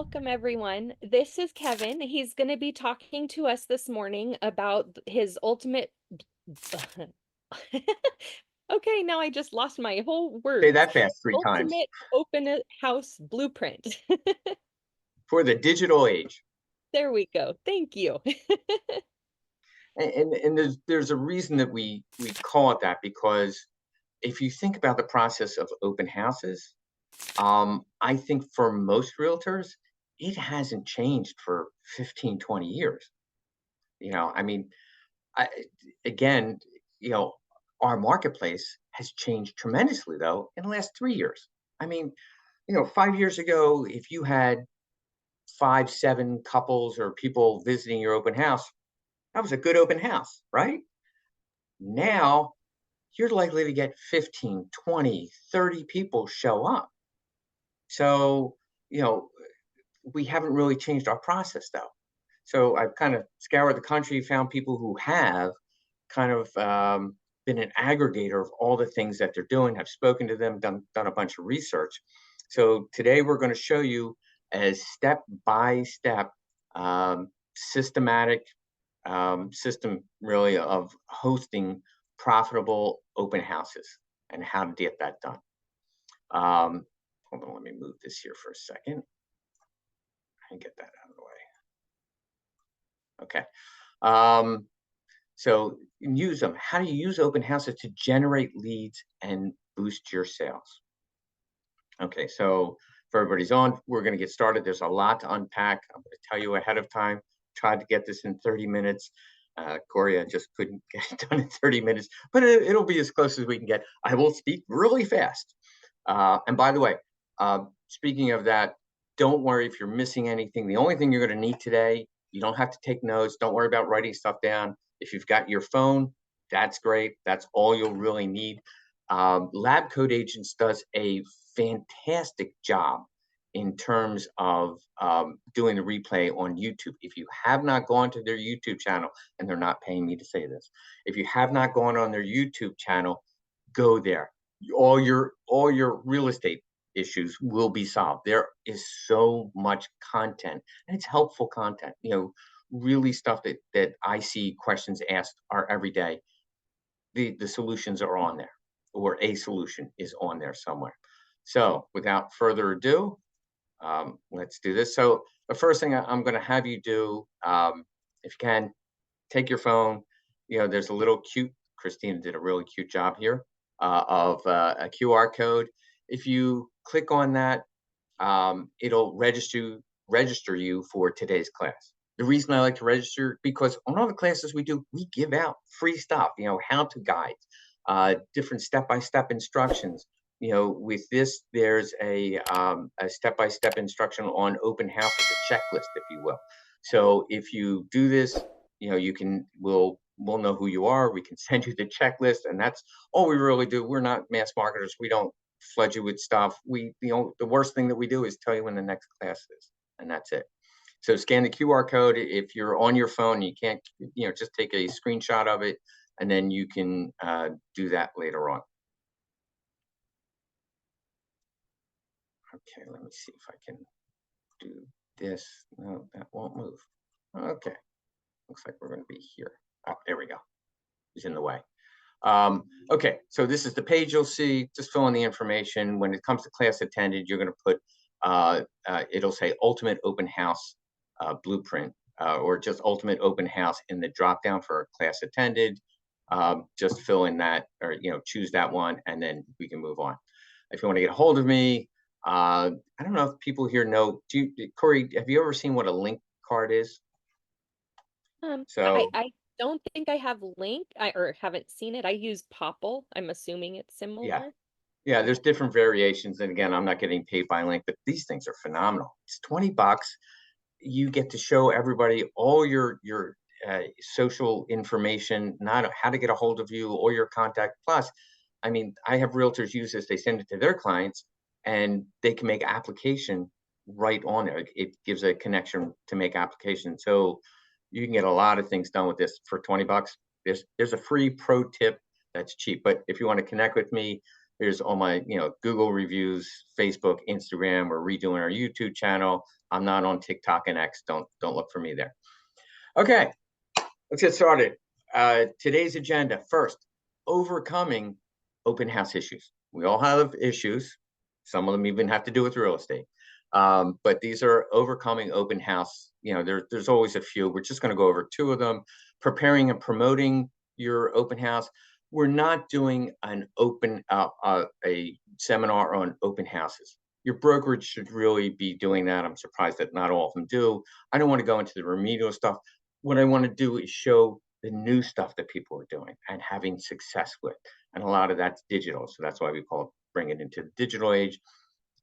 Welcome, everyone. This is Kevin. He's going to be talking to us this morning about his ultimate. Okay, now I just lost my whole Say words. that fast 3 times. Ultimate open house blueprint. For the digital age. There we go. Thank you. And there's a reason that we call it that, because if you think about the process of open houses, I think for most realtors, it hasn't changed for 15, 20 years. I mean, I, again, you know, our marketplace has changed tremendously though in the last 3 years. I mean, 5 years ago, if you had 5, 7 couples or people visiting your open house, that was a good open house, right? Now you're likely to get 15, 20, 30 people show up. So, you know, we haven't really changed our process though. So I've kind of scoured the country, found people who have kind of been an aggregator of all the things that they're doing. I've spoken to them, done a bunch of research. So today we're going to show you a step by step systematic system really of hosting profitable open houses and how to get that done. Hold on, let me move this here for a second and get that out of the way. Okay. So use them. How do you use open houses to generate leads and boost your sales? Okay, so if everybody's on, we're going to get started. There's a lot to unpack. I'm going to tell you ahead of time. Tried to get this in 30 minutes. Corey, I just couldn't get it done in 30 minutes, but it'll be as close as we can get. I will speak really fast. And by the way, speaking of that, don't worry if you're missing anything. The only thing you're going to need today, you don't have to take notes. Don't worry about writing stuff down. If you've got your phone, that's great. That's all you'll really need. Lab Code Agents does a fantastic job in terms of doing the replay on YouTube. If you have not gone to their YouTube channel, and they're not paying me to say this, if you have not gone on their YouTube channel, go there. All your real estate issues will be solved. There is so much content, and it's helpful content. Really stuff that I see questions asked are every day. The solutions are on there, or a solution is on there somewhere. So without further ado, let's do this. So the first thing I'm going to have you do, if you can, take your phone. There's a little cute, Christina did a really cute job here of a QR code. If you click on that, it'll register you for today's class. The reason I like to register, because on all the classes we do, we give out free stuff, how-to guides, different step-by-step instructions. With this, there's a step-by-step instruction on open houses, a checklist, if you will. So if you do this, we'll know who you are. We can send you the checklist, and that's all we really do. We're not mass marketers. We don't flood you with stuff. The worst thing that we do is tell you when the next class is, and that's it. So scan the QR code. If you're on your phone, you can't, just take a screenshot of it, and then you can do that later on. Okay, let me see if I can do this. No, that won't move. Okay, looks like we're going to be here. Oh, there we go. It's in the way. Okay, so this is the page you'll see. Just fill in the information. When it comes to class attended, you're going to put, it'll say Ultimate Open House Blueprint, or just Ultimate Open House in the drop down for class attended. Just fill in that, or choose that one, and then we can move on. If you want to get a hold of me, I don't know if people here know. Corey, have you ever seen what a link card is? So I don't think I have Link, or haven't seen it. I use Popple. I'm assuming it's yeah, similar. yeah, there's Okay. different variations. And again, I'm not getting paid by link, but these things are phenomenal. It's $20. You get to show everybody all your social information, not how to get a hold of you or your contact. Plus, I mean, I have realtors use this. They send it to their clients, and they can make application right on there. It gives a connection to make application. So you can get a lot of things done with this for $20. There's a free pro tip that's cheap. But if you want to connect with me, Here's all my, Google reviews, Facebook, Instagram. We're redoing our YouTube channel. I'm not on TikTok and X. Don't look for me there. Okay, let's get started. Today's agenda. First, overcoming open house issues. We all have issues. Some of them even have to do with real estate. But these are overcoming open house. There's always a few. We're just going to go over two of them. Preparing and promoting your open house. We're not doing a seminar on open houses. Your brokerage should really be doing that. I'm surprised that not all of them do. I don't want to go into the remedial stuff. What I want to do is show the new stuff that people are doing and having success with. And a lot of that's digital. So that's why we call it bring it into the digital age.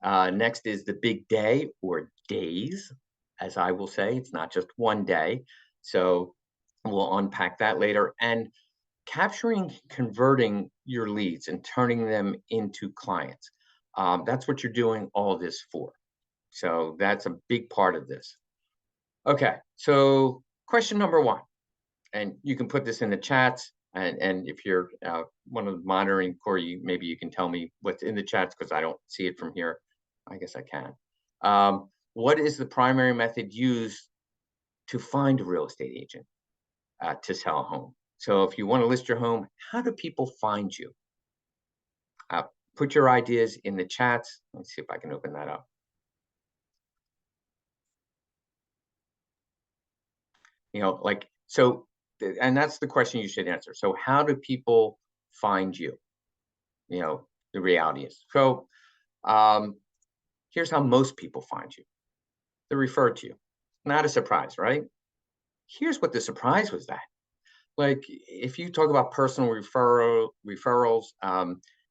Next is the big day or days, as I will say. It's not just one day. So we'll unpack that later. And capturing, converting your leads and turning them into clients. That's what you're doing all of this for. So that's a big part of this. Okay, so question number one, and you can put this in the chats. And if you're one of the monitoring, Corey, maybe you can tell me what's in the chats because I don't see it from here. I guess I can. What is the primary method used to find a real estate agent to sell a home? So if you want to list your home, how do people find you? Put your ideas in the chats. Let's see if I can open that up. And that's the question you should answer. So how do people find you? The reality is. So here's how most people find you. They're referred to you. Not a surprise, right? Here's what the surprise was that. Like, if you talk about personal referrals,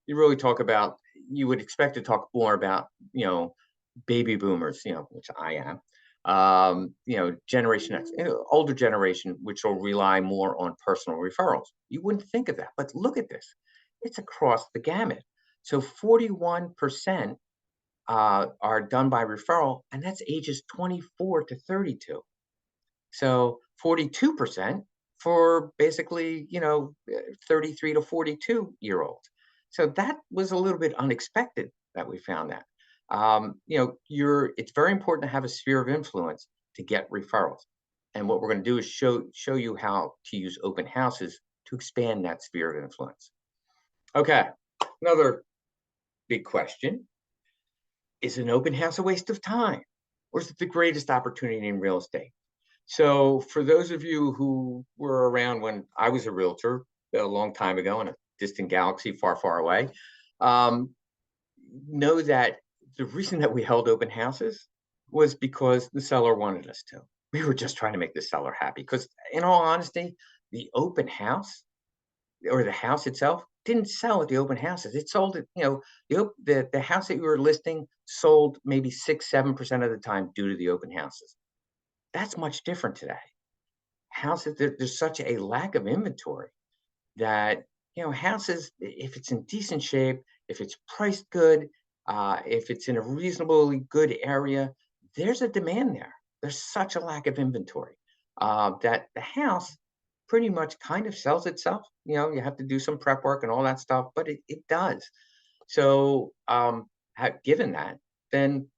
you really talk about, you would expect to talk more about, baby boomers, which I am, Generation X, older generation, which will rely more on personal referrals. You wouldn't think of that, but look at this. It's across the gamut. So 41% are done by referral, and that's ages 24 to 32. So 42% for basically, 33 to 42-year-olds. So that was a little bit unexpected that we found that. It's very important to have a sphere of influence to get referrals. And what we're going to do is show you how to use open houses to expand that sphere of influence. Okay, another big question. Is an open house a waste of time? Or is it the greatest opportunity in real estate? So for those of you who were around when I was a realtor a long time ago in a distant galaxy far, far away, know that the reason that we held open houses was because the seller wanted us to. We were just trying to make the seller happy because, in all honesty, the open house or the house itself didn't sell at the open houses. It sold at, the house that you were listing sold maybe 6-7% of the time due to the open houses. That's much different today. Houses, there's such a lack of inventory that, houses, if it's in decent shape, if it's priced good, if it's in a reasonably good area, there's a demand there. There's such a lack of inventory that the house pretty much kind of sells itself. You have to do some prep work and all that stuff, but it does. So given that, then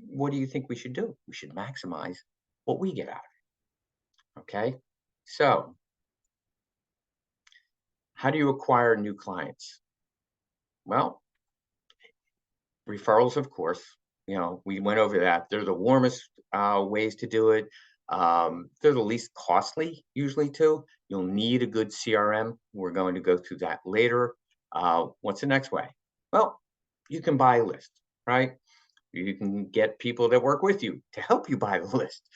what do you think we should do? We should maximize what we get out of it. Okay, so how do you acquire new clients? Well, referrals, of course. We went over that. They're the warmest ways to do it. They're the least costly, usually, too. You'll need a good CRM. We're going to go through that later. What's the next way? Well, you can buy a list, right? You can get people that work with you to help you buy the list,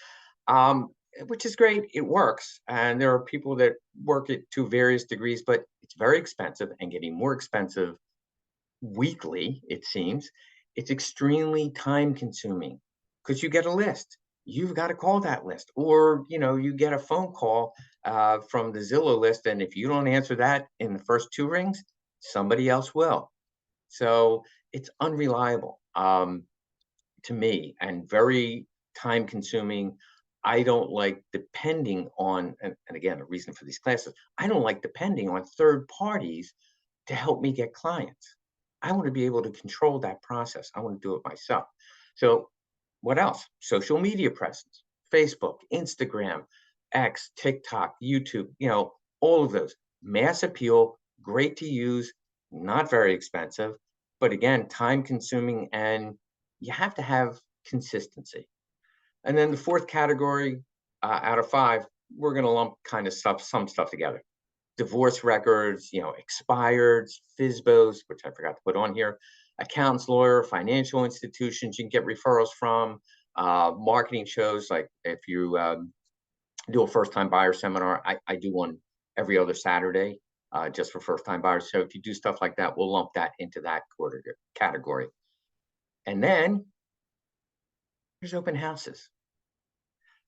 which is great. It works. And there are people that work it to various degrees, but it's very expensive and getting more expensive weekly, it seems. It's extremely time consuming because you get a list. You've got to call that list, or you get a phone call from the Zillow list, and if you don't answer that in the first 2 rings, somebody else will. So it's unreliable to me and very time consuming. I don't like depending on, and again, a reason for these classes, I don't like depending on third parties to help me get clients. I want to be able to control that process. I want to do it myself. So what else? Social media presence, Facebook, Instagram, X, TikTok, YouTube, all of those. Mass appeal, great to use, not very expensive, but again, time consuming, and you have to have consistency. And then the fourth category out of five, we're going to lump kind of some stuff together. Divorce records, expireds, FISBOs, which I forgot to put on here, accountants, lawyer, financial institutions you can get referrals from, marketing shows. Like if you do a first-time buyer seminar, I do one every other Saturday just for first-time buyers. So if you do stuff like that, we'll lump that into that category. And then there's open houses.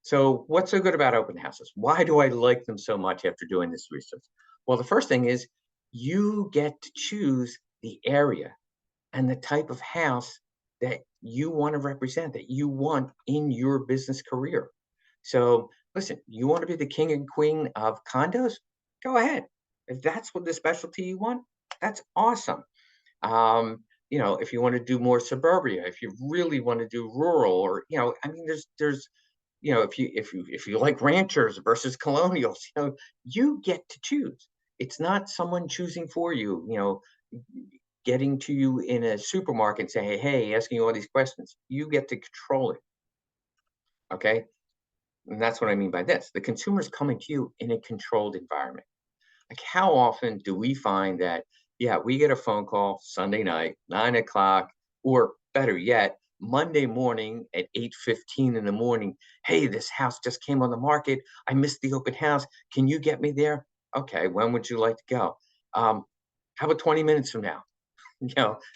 So what's so good about open houses? Why do I like them so much after doing this research? Well, the first thing is you get to choose the area and the type of house that you want to represent, that you want in your business career. So listen, you want to be the king and queen of condos? Go ahead. If that's what the specialty you want, that's awesome. If you want to do more suburbia, if you really want to do rural, or there's if you like ranchers versus colonials, you get to choose. It's not someone choosing for you, getting to you in a supermarket and saying, hey, asking you all these questions. You get to control it. Okay. And that's what I mean by this. The consumer's coming to you in a controlled environment. Like, how often do we find that, yeah, we get a phone call Sunday night, 9 o'clock, or better yet, Monday morning at 8:15 in the morning. Hey, this house just came on the market. I missed the open house. Can you get me there? Okay, when would you like to go? How about 20 minutes from now?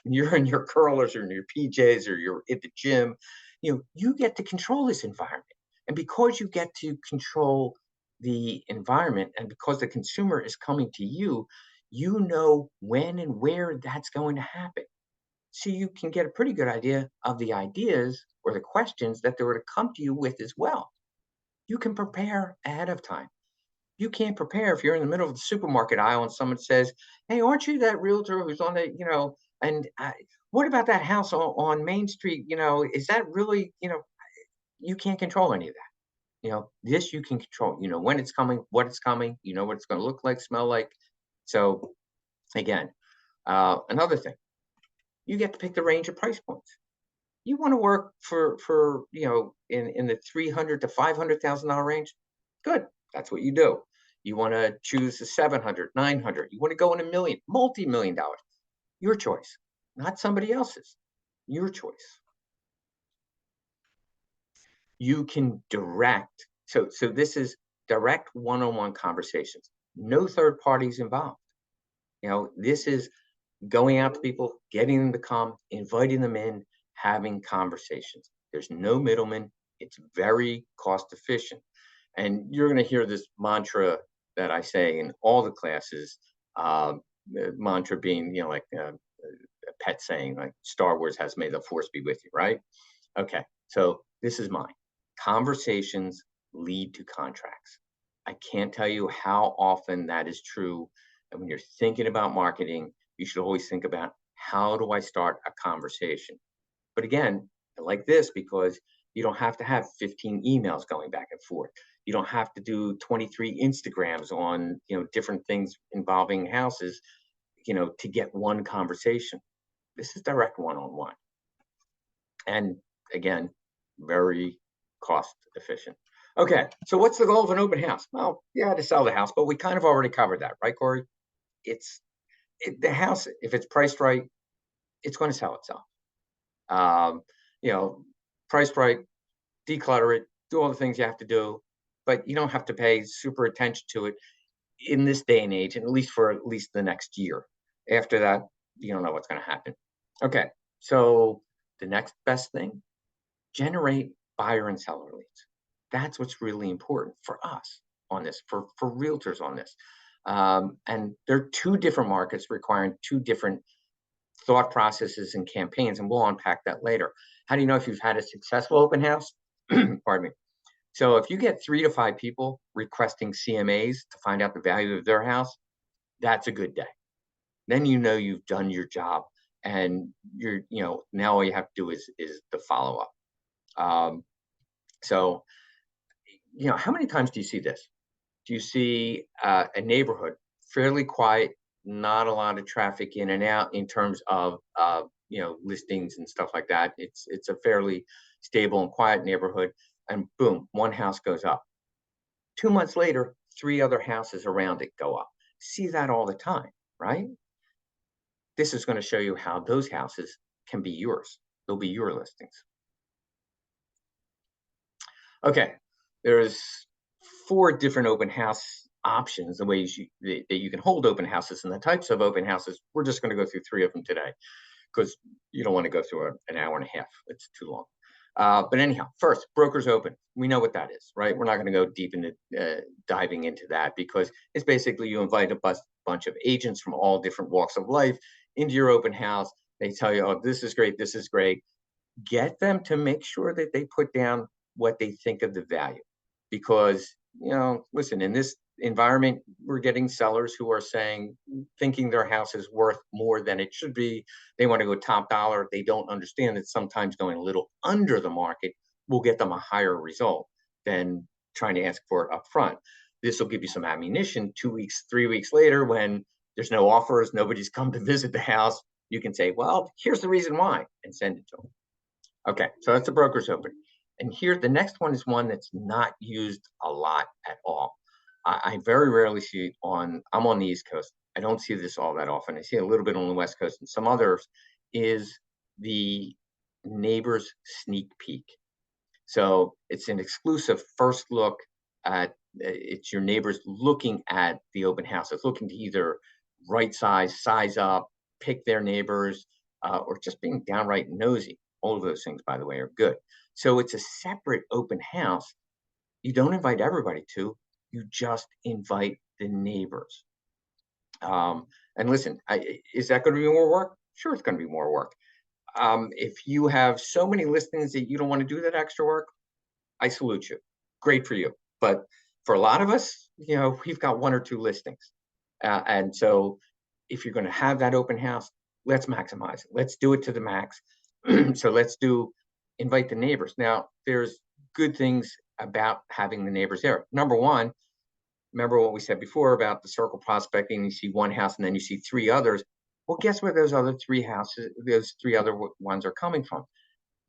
You're in your curlers or in your PJs or you're at the gym. You get to control this environment. And because you get to control the environment, and because the consumer is coming to you, you know when and where that's going to happen. So you can get a pretty good idea of the ideas or the questions that they were to come to you with as well. You can prepare ahead of time. You can't prepare if you're in the middle of the supermarket aisle and someone says, hey, aren't you that realtor who's on and what about that house on Main Street? Is that really, you can't control any of that. This you can control, when it's coming, what it's coming, what it's going to look like, smell like. So again, another thing, you get to pick the range of price points. You want to work for in the $300,000 to $500,000 range. Good. That's what you do. You want to choose the 700, 900. You want to go in $1 million, multi-million dollars. Your choice, not somebody else's. Your choice. You can direct. So this is direct one-on-one conversations. No third parties involved. This is going out to people, getting them to come, inviting them in, having conversations. There's no middleman. It's very cost efficient. And you're going to hear this mantra that I say in all the classes, the mantra being, like a pet saying, like Star Wars has "May the Force be with you," right? Okay, so this is mine. Conversations lead to contracts. I can't tell you how often that is true. And when you're thinking about marketing, you should always think about, how do I start a conversation? But again, I like this because you don't have to have 15 emails going back and forth. You don't have to do 23 Instagrams on, different things involving houses, to get one conversation. This is direct one-on-one. And again, very cost efficient. Okay, so what's the goal of an open house? Well, yeah, to sell the house, but we kind of already covered that, right, Corey? The house, if it's priced right, it's going to sell itself. Priced right, declutter it, do all the things you have to do, but you don't have to pay super attention to it in this day and age, and at least for the next year. After that, you don't know what's going to happen. Okay, so the next best thing, generate buyer and seller leads. That's what's really important for us on this, for realtors on this. And there are two different markets requiring two different thought processes and campaigns, and we'll unpack that later. How do you know if you've had a successful open house? Pardon me. So if you get 3 to 5 people requesting CMAs to find out the value of their house, that's a good day. Then you've done your job and now all you have to do is the follow-up. So, how many times do you see this? Do you see a neighborhood fairly quiet, not a lot of traffic in and out in terms of listings and stuff like that? It's a fairly stable and quiet neighborhood, and boom, one house goes up. 2 months later, three other houses around it go up. See that all the time, right? This is going to show you how those houses can be yours. They'll be your listings. Okay, there's 4 different open house options, the ways that you can hold open houses and the types of open houses. We're just going to go through 3 of them today because you don't want to go through an hour and a half. It's too long. But anyhow, first, brokers open. We know what that is, right? We're not going to go deep into diving into that because it's basically you invite a bunch of agents from all different walks of life into your open house. They tell you, oh, this is great, this is great. Get them to make sure that they put down what they think of the value. Because, listen, in this environment, we're getting sellers who are thinking their house is worth more than it should be. They want to go top dollar. They don't understand that sometimes going a little under the market will get them a higher result than trying to ask for it up front. This will give you some ammunition 2 weeks, 3 weeks later when there's no offers, nobody's come to visit the house. You can say, well, here's the reason why, and send it to them. Okay, so that's the broker's open. And here, the next one is one that's not used a lot at all. I very rarely see it I'm on the East Coast. I don't see this all that often. I see it a little bit on the West Coast and some others, is the neighbor's sneak peek. So it's an exclusive first look at, it's your neighbors looking at the open house. It's looking to either right size up, pick their neighbors, or just being downright nosy. All of those things, by the way, are good. So it's a separate open house. You don't invite everybody to, you just invite the neighbors. And listen, is that going to be more work? Sure, it's going to be more work. If you have so many listings that you don't want to do that extra work, I salute you. Great for you. But for a lot of us, we've got 1 or 2 listings. And so if you're going to have that open house, let's maximize it. Let's do it to the max. So let's invite the neighbors. Now, there's good things about having the neighbors there. Number one, remember what we said before about the circle prospecting. You see one house and then you see 3 others. Well, guess where those other 3 houses, those 3 other ones are coming from?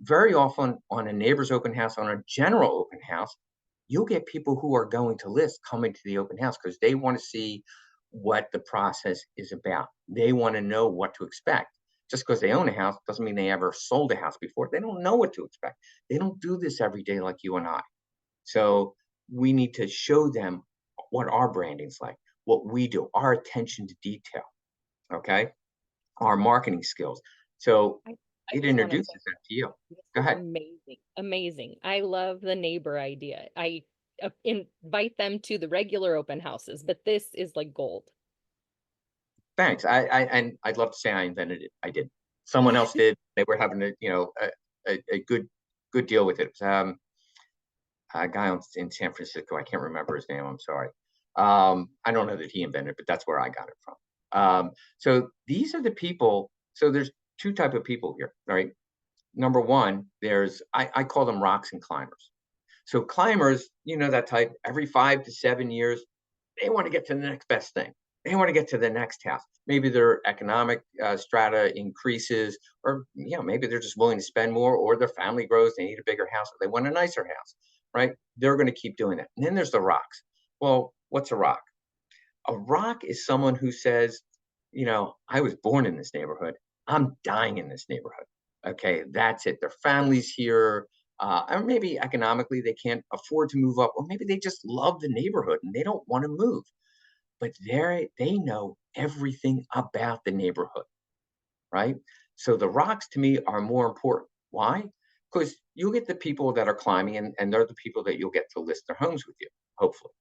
Very often on a neighbor's open house, on a general open house, you'll get people who are going to list coming to the open house because they want to see what the process is about. They want to know what to expect. Just because they own a house doesn't mean they ever sold a house before. They don't know what to expect. They don't do this every day like you and I. So we need to show them what our branding's like, what we do, our attention to detail, okay? Our marketing skills. So I it just want to introduces say that to you. this Go is ahead. amazing. Amazing. I love the neighbor idea. I invite them to the regular open houses, but this is like gold. Thanks. And I'd love to say I invented it. I did. Someone else did. They were having a good deal with it. A guy in San Francisco. I can't remember his name. I'm sorry. I don't know that he invented it, but that's where I got it from. So these are the people. So there's 2 types of people here, right? Number one, I call them rocks and climbers. So climbers, that type, every 5 to 7 years, they want to get to the next best thing. They want to get to the next house. Maybe their economic strata increases, or maybe they're just willing to spend more, or their family grows, they need a bigger house, or they want a nicer house, right? They're going to keep doing that. And then there's the rocks. Well, what's a rock? A rock is someone who says, I was born in this neighborhood. I'm dying in this neighborhood. Okay, that's it. Their family's here. Or maybe economically they can't afford to move up, or maybe they just love the neighborhood and they don't want to move. But they know everything about the neighborhood, right? So the rocks to me are more important. Why? Because you'll get the people that are climbing, and they're the people that you'll get to list their homes with you, hopefully.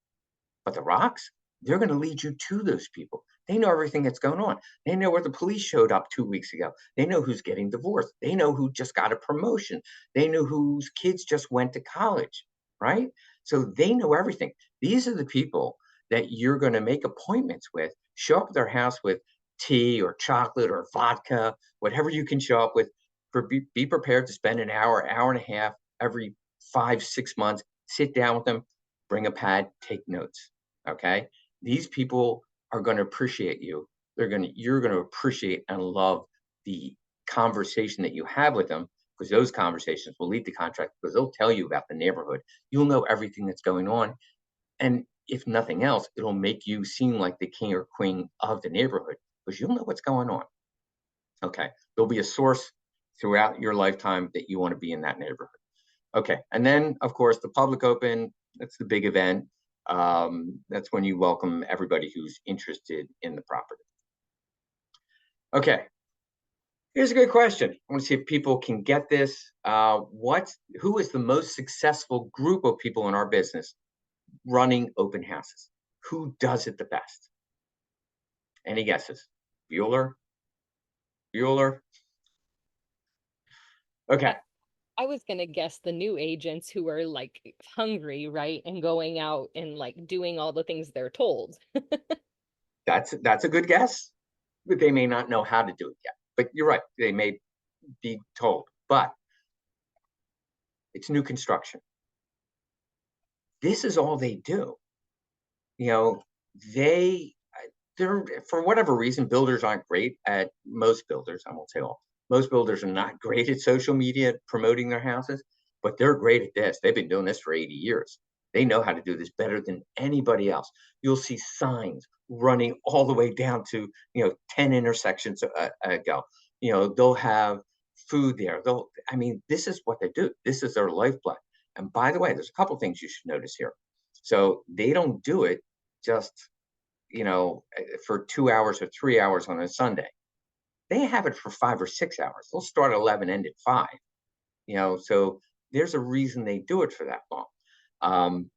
But the rocks, they're going to lead you to those people. They know everything that's going on. They know where the police showed up 2 weeks ago. They know who's getting divorced. They know who just got a promotion. They know whose kids just went to college, right? So they know everything. These are the people that you're going to make appointments with, show up at their house with, tea or chocolate or vodka, whatever you can show up with. Be prepared to spend an hour, hour and a half every 5, 6 months. Sit down with them, bring a pad, take notes. Okay, these people are going to appreciate you. You're going to appreciate and love the conversation that you have with them, because those conversations will lead to contract, because they'll tell you about the neighborhood. You'll know everything that's going on. And if nothing else, it'll make you seem like the king or queen of the neighborhood, because you'll know what's going on. Okay. There'll be a source throughout your lifetime that you want to be in that neighborhood. Okay. And then, of course, the public open, that's the big event. That's when you welcome everybody who's interested in the property. Okay. Here's a good question. I want to see if people can get this. Who is the most successful group of people in our business running open houses? Who does it the best? Any guesses? Bueller? Bueller? Okay. I was gonna guess the new agents who are like hungry, right? And going out and like doing all the things they're told. That's a good guess, but they may not know how to do it yet. But you're right, they may be told, but it's new construction. This is all they do. You know, they're for whatever reason, builders aren't great at most builders. I won't say all. Most builders are not great at social media promoting their houses, but they're great at this. They've been doing this for 80 years. They know how to do this better than anybody else. You'll see signs running all the way down to 10 intersections ago. They'll have food there. I mean, this is what they do. This is their lifeblood. And by the way, there's a couple things you should notice here. So they don't do it just for 2 hours or 3 hours on a Sunday. They have it for 5 or 6 hours. They'll start at 11, end at 5. So there's a reason they do it for that long.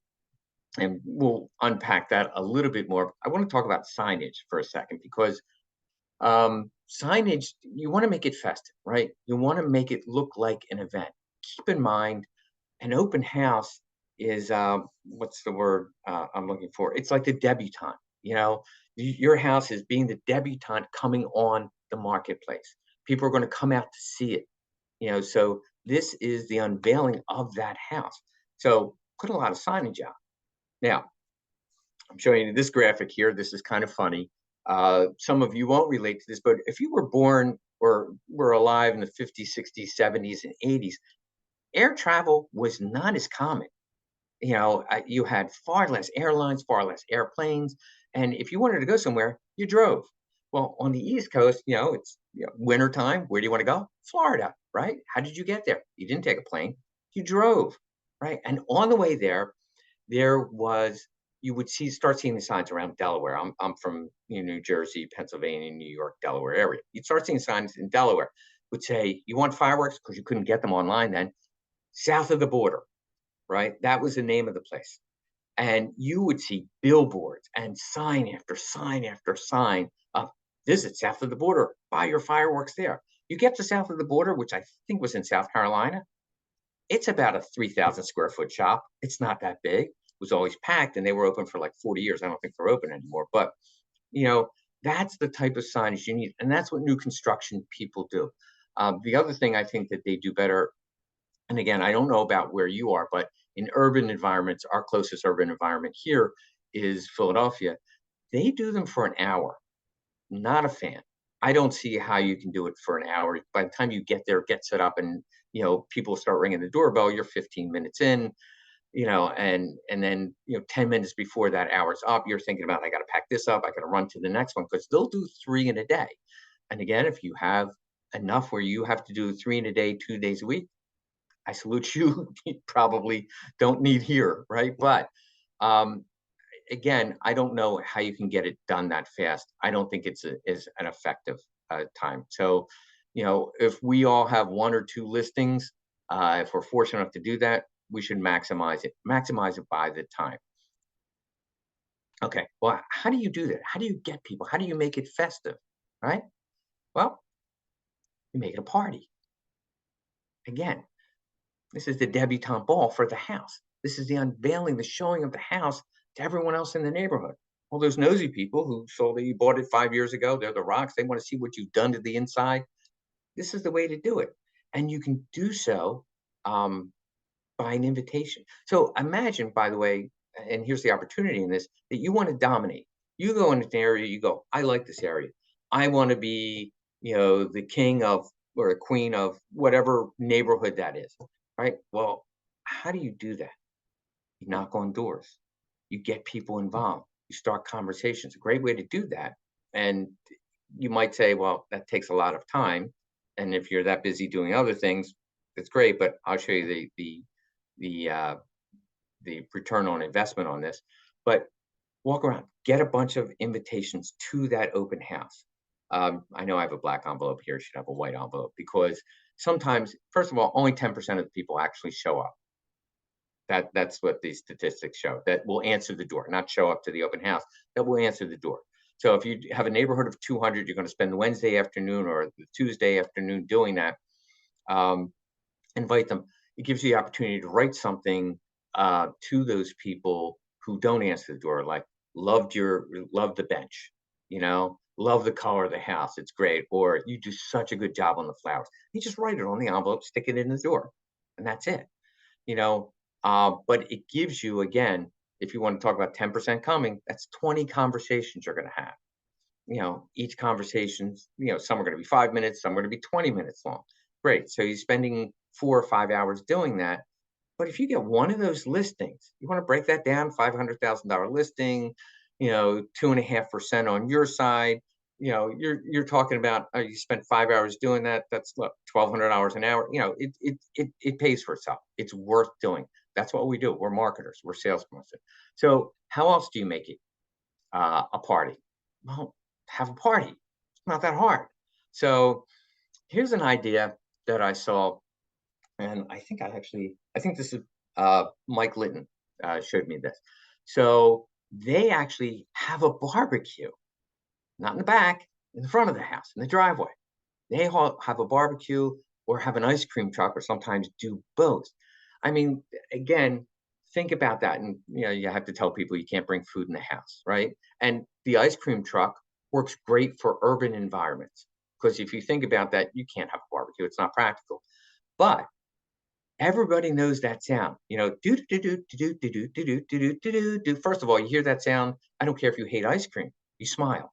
And we'll unpack that a little bit more. I want to talk about signage for a second, because signage, you want to make it festive, right? You want to make it look like an event. Keep in mind, an open house is what's the word I'm looking for? It's like the debutante. Your house is being the debutante coming on the marketplace. People are going to come out to see it. So this is the unveiling of that house. So put a lot of signage out. Now, I'm showing you this graphic here. This is kind of funny. Some of you won't relate to this, but if you were born or were alive in the 50s, 60s, 70s, and 80s, air travel was not as common. You had far less airlines, far less airplanes. And if you wanted to go somewhere, you drove. Well, on the East Coast, it's wintertime. Where do you want to go? Florida, right? How did you get there? You didn't take a plane. You drove, right? And on the way there was, you would start seeing the signs around Delaware. I'm from New Jersey, Pennsylvania, New York, Delaware area. You'd start seeing signs in Delaware would say, you want fireworks? Because you couldn't get them online then. South of the border, right? That was the name of the place. And you would see billboards and sign after sign after sign of visit south of the border, buy your fireworks there. You get to south of the border, which I think was in South Carolina. It's about a 3,000 square foot shop. It's not that big. It was always packed, and they were open for like 40 years. I don't think they're open anymore. But, that's the type of signage you need. And that's what new construction people do. The other thing I think that they do better, and again, I don't know about where you are, but in urban environments, our closest urban environment here is Philadelphia. They do them for an hour. Not a fan. I don't see how you can do it for an hour. By the time you get there, get set up, and people start ringing the doorbell, you're 15 minutes in, and then 10 minutes before that hour's up, you're thinking about, I got to pack this up, I got to run to the next one, because they'll do 3 in a day. And again, if you have enough where you have to do 3 in a day, 2 days a week, I salute you. You probably don't need here, right? But again, I don't know how you can get it done that fast. I don't think it's is an effective time. So, if we all have 1 or 2 listings, if we're fortunate enough to do that, we should maximize it by the time. Okay, well, how do you do that? How do you get people? How do you make it festive, right? Well, you make it a party. Again, this is the debutante ball for the house. This is the unveiling, the showing of the house to everyone else in the neighborhood. All those nosy people who sold it, you bought it 5 years ago, they're the rocks. They want to see what you've done to the inside. This is the way to do it. And you can do so um, by an invitation. So imagine, by the way, and here's the opportunity in this, that you want to dominate. You go in an area, you go, I like this area. I want to be, the king of or a queen of whatever neighborhood that is, right? Well, how do you do that? You knock on doors, you get people involved, you start conversations. A great way to do that. And you might say, well, that takes a lot of time. And if you're that busy doing other things, it's great. But I'll show you the return on investment on this. But walk around, get a bunch of invitations to that open house. I know I have a black envelope here. Should have a white envelope because sometimes, first of all, only 10% of the people actually show up. That's what these statistics show, that will answer the door, not show up to the open house, that will answer the door. So if you have a neighborhood of 200, you're going to spend the Wednesday afternoon or the Tuesday afternoon doing that. Invite them. It gives you the opportunity to write something to those people who don't answer the door, like loved the bench, love the color of the house. It's great. Or you do such a good job on the flowers. You just write it on the envelope, stick it in the door, and that's it. you know. But it gives you, again, if you want to talk about 10% coming, that's 20 conversations you're going to have. Each conversation's, some are going to be 5 minutes, some are going to be 20 minutes long. Great. So you're spending 4 or 5 hours doing that. But if you get one of those listings, you want to break that down, $500,000 listing, 2.5% on your side. You're talking about you spent 5 hours doing that. That's look, $1,200 an hour. It pays for itself. It's worth doing. That's what we do. We're marketers. We're salespeople. So how else do you make it a party? Well, have a party. It's not that hard. So here's an idea that I saw, and I think this is Mike Litton showed me this. So they actually have a barbecue, not in the back, in the front of the house, in the driveway. They have a barbecue or have an ice cream truck, or sometimes do both. I mean, again, think about that. And you have to tell people you can't bring food in the house, right? And the ice cream truck works great for urban environments, because if you think about that, you can't have a barbecue. It's not practical. But everybody knows that sound, do do do do do do do do do do do. First of all, you hear that sound. I don't care if you hate ice cream, you smile.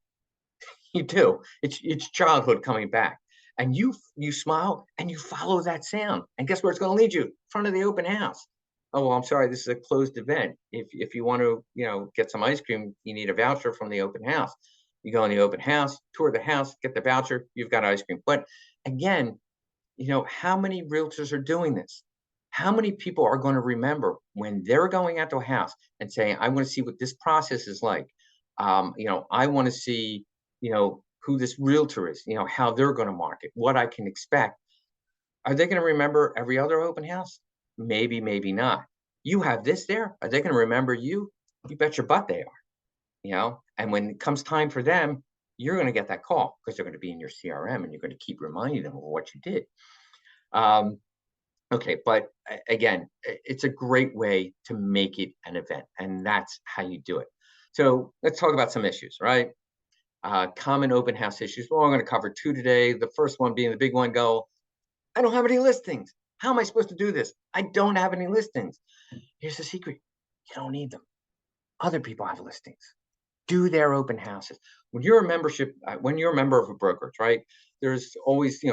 You do. It's childhood coming back, and you smile and you follow that sound. And guess where it's going to lead you? In front of the open house. Oh, well, I'm sorry, this is a closed event. If you want to, get some ice cream, you need a voucher from the open house. You go in the open house, tour the house, get the voucher, you've got ice cream. But again, how many realtors are doing this? How many people are going to remember when they're going out to a house and saying, I want to see what this process is like. I want to see, who this realtor is, how they're going to market, what I can expect. Are they going to remember every other open house? Maybe, maybe not. You have this there. Are they going to remember you? You bet your butt they are, and when it comes time for them, you're going to get that call because they're going to be in your CRM and you're going to keep reminding them of what you did. Okay, but again, it's a great way to make it an event, and that's how you do it. So let's talk about some issues, right? Common open house issues. Well, I'm going to cover two today. The first one being the big one. I don't have any listings. How am I supposed to do this? I don't have any listings. Here's the secret. You don't need them. Other people have listings. Do their open houses. When you're a member of a brokerage, right? There's always,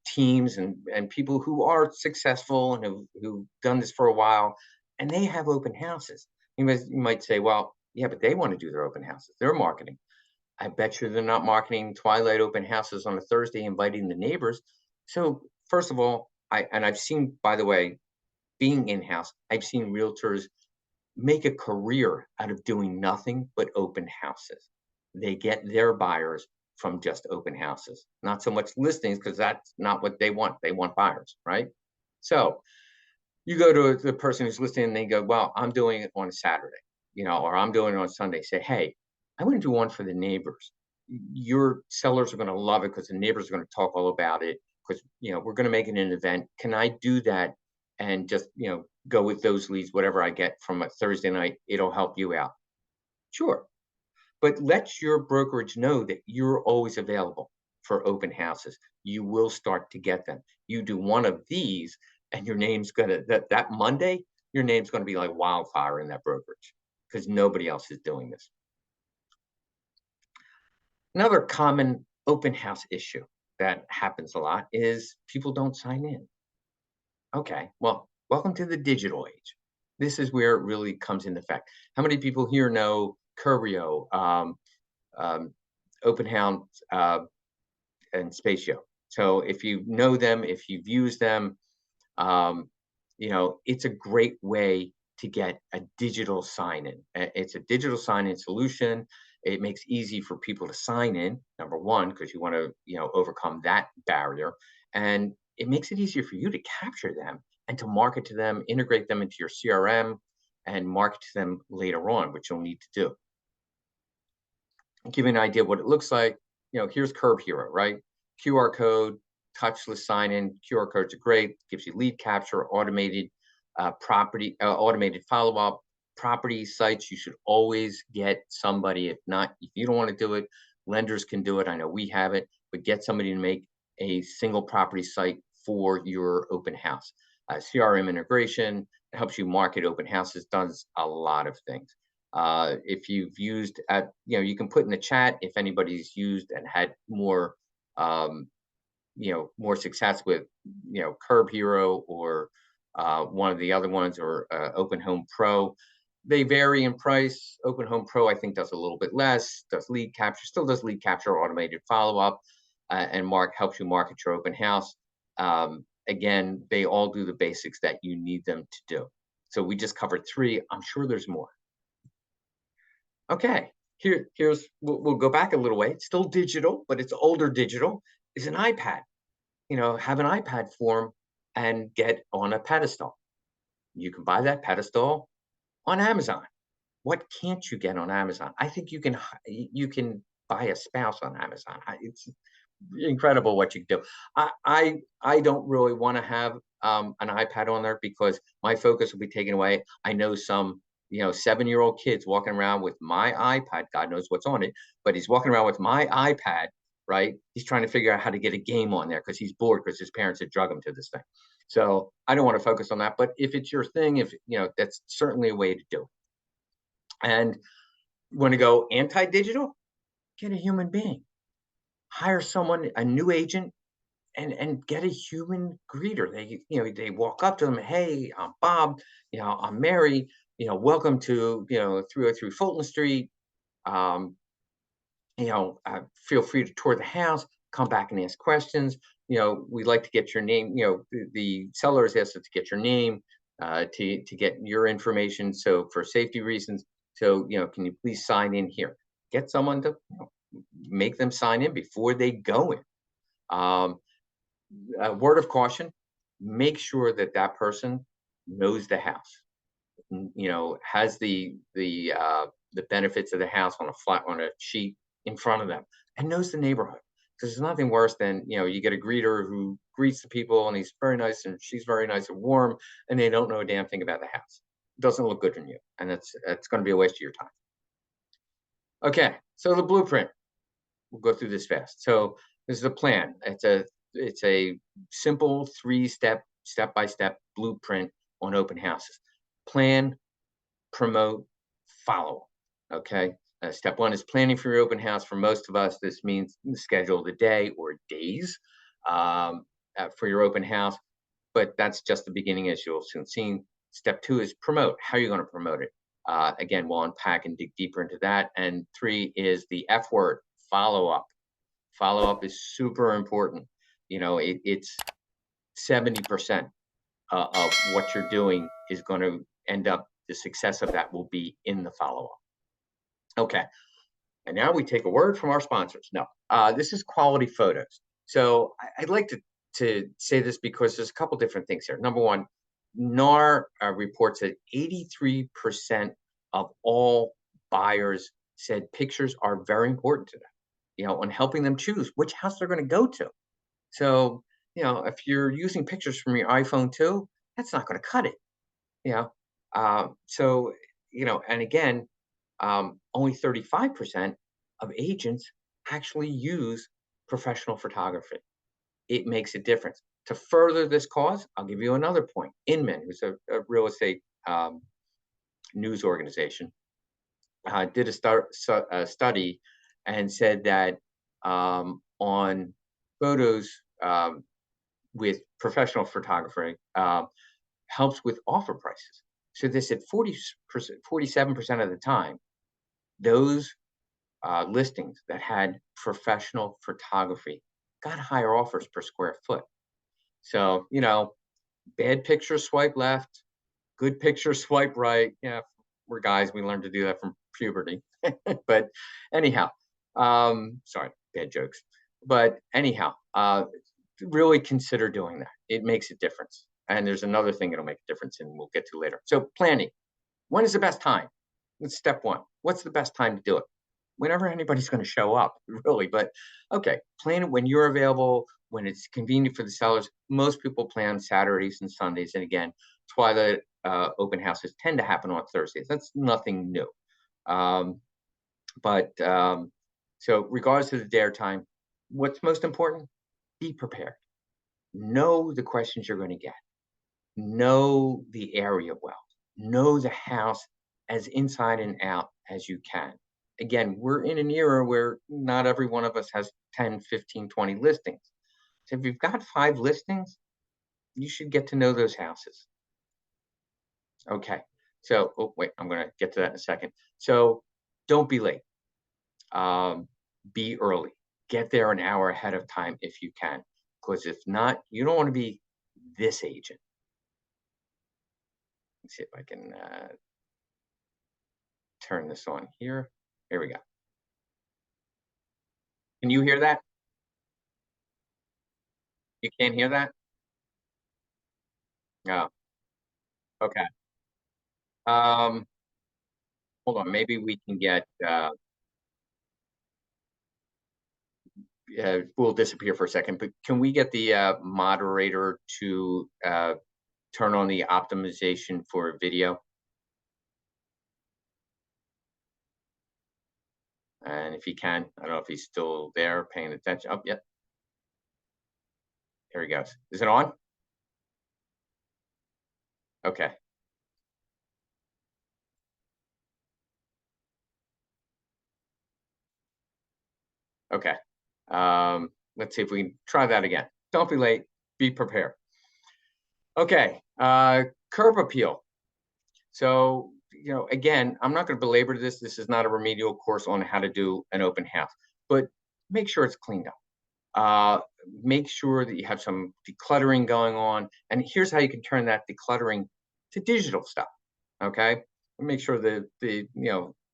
teams and people who are successful and who've done this for a while, and they have open houses. You might say, well, yeah, but they want to do their open houses. They're marketing. I bet you they're not marketing twilight open houses on a Thursday, inviting the neighbors. So first of all, I've seen, by the way, being in-house, I've seen realtors make a career out of doing nothing but open houses. They get their buyers from just open houses, not so much listings, because that's not what they want. They want buyers, right? So you go to the person who's listening and they go, well, I'm doing it on a Saturday, or I'm doing it on Sunday. Say, hey, I want to do one for the neighbors. Your sellers are going to love it because the neighbors are going to talk all about it, because, we're going to make it an event. Can I do that and just, go with those leads, whatever I get from a Thursday night, it'll help you out? Sure. but let your brokerage know that you're always available for open houses. You will start to get them. You do one of these, and your name's gonna that Monday, your name's gonna be like wildfire in that brokerage because nobody else is doing this. Another common open house issue that happens a lot is people don't sign in. Okay, well, welcome to the digital age. This is where it really comes into effect. How many people here know Curio, um, Open House, and Spatio? So if you know them, if you've used them, um, it's a great way to get a digital sign in. It's a digital sign in solution. It makes easy for people to sign in, number one, because you want to, overcome that barrier. And it makes it easier for you to capture them and to market to them, integrate them into your CRM and market to them later on, which you'll need to do. I'll give you an idea of what it looks like. Here's Curb Hero, right? QR code, touchless sign in. QR codes are great. Gives you lead capture, automated automated follow up. Property sites, you should always get somebody. If you don't want to do it, lenders can do it. I know we have it, but get somebody to make a single property site for your open house. CRM integration helps you market open houses, does a lot of things. If you've used you can put in the chat if anybody's used and had more, more success with, Curb Hero or one of the other ones, or Open Home Pro. They vary in price. Open Home Pro, I think, does a little bit less, does lead capture, still does lead capture, automated follow-up, and helps you market your open house. Again, they all do the basics that you need them to do. So we just covered 3. I'm sure there's more. Okay, we'll go back a little way. It's still digital, but it's older digital, is an iPad. Have an iPad form and get on a pedestal. You can buy that pedestal on Amazon. What can't you get on Amazon? I think you can buy a spouse on Amazon. It's incredible what you can do. I don't really want to have an iPad on there because my focus will be taken away. I know some 7-year-old kids walking around with my iPad. God knows what's on it, but he's walking around with my iPad. Right? He's trying to figure out how to get a game on there because he's bored because his parents had drug him to this thing. So I don't want to focus on that. But if it's your thing, that's certainly a way to do it. And want to go anti-digital? Get a human being. Hire someone, a new agent, and get a human greeter. They walk up to them. Hey, I'm Bob. I'm Mary. Welcome to 303 Fulton Street. Feel free to tour the house, come back and ask questions. We'd like to get your name. The sellers asked us to get your name, to get your information. So for safety reasons, can you please sign in here? Get someone to make them sign in before they go in. A word of caution: make sure that person knows the house. Has the benefits of the house on a sheet in front of them, and knows the neighborhood. Because there's nothing worse than you get a greeter who greets the people and he's very nice and she's very nice and warm, and they don't know a damn thing about the house. It doesn't look good on you, and it's going to be a waste of your time. Okay, so the blueprint. We'll go through this fast. So this is a plan. It's a simple 3-step blueprint on open houses. Plan, promote, follow. Okay. Step 1 is planning for your open house. For most of us, this means schedule the day or days for your open house, but that's just the beginning, as you'll soon see. Step 2 is promote. How are you going to promote it? Again, we'll unpack and dig deeper into that. And 3 is the F word, follow up. Follow up is super important. It's 70% of what you're doing is going to end up, the success of that will be in the follow up. Okay. And now we take a word from our sponsors. No, this is quality photos. So I'd like to say this because there's a couple different things here. Number one, NAR reports that 83% of all buyers said pictures are very important to them, on helping them choose which house they're going to go to. So, if you're using pictures from your iPhone 2, that's not going to cut it. So, and again, only 35% of agents actually use professional photography. It makes a difference. To further this cause, I'll give you another point. Inman, who's a real estate news organization, did a study and said that on photos with professional photography helps with offer prices. So they said 47% of the time, those listings that had professional photography got higher offers per square foot. So, bad picture, swipe left, good picture, swipe right. Yeah, we're guys, we learned to do that from puberty. But anyhow, sorry, bad jokes. But anyhow, really consider doing that. It makes a difference. And there's another thing it'll make a difference, and we'll get to later. So planning. When is the best time? That's step one. What's the best time to do it? Whenever anybody's going to show up, really. But okay, plan it when you're available, when it's convenient for the sellers. Most people plan Saturdays and Sundays. And again, that's why the open houses tend to happen on Thursdays. That's nothing new. So regardless of the dare time, what's most important? Be prepared. Know the questions you're going to get. Know the area well. Know the house as inside and out as you can. Again, we're in an era where not every one of us has 10, 15, 20 listings. So if you've got 5 listings, you should get to know those houses. Okay. So, oh, wait, I'm going to get to that in a second. So don't be late. Be early. Get there an hour ahead of time if you can. Because if not, you don't want to be this agent. Let's see if I can turn this on here. Here we go. Can you hear that? You can't hear that? No. Okay. Hold on. Maybe we can get. We'll disappear for a second, but can we get the moderator to turn on the optimization for video? And if he can, I don't know if he's still there paying attention. Oh, yep. Here he goes. Is it on? Okay. Okay. Let's see if we can try that again. Don't be late. Be prepared. Okay. Curb appeal. So, again, I'm not going to belabor this. This is not a remedial course on how to do an open house, but make sure it's cleaned up. Make sure that you have some decluttering going on. And here's how you can turn that decluttering to digital stuff. Okay. Make sure that the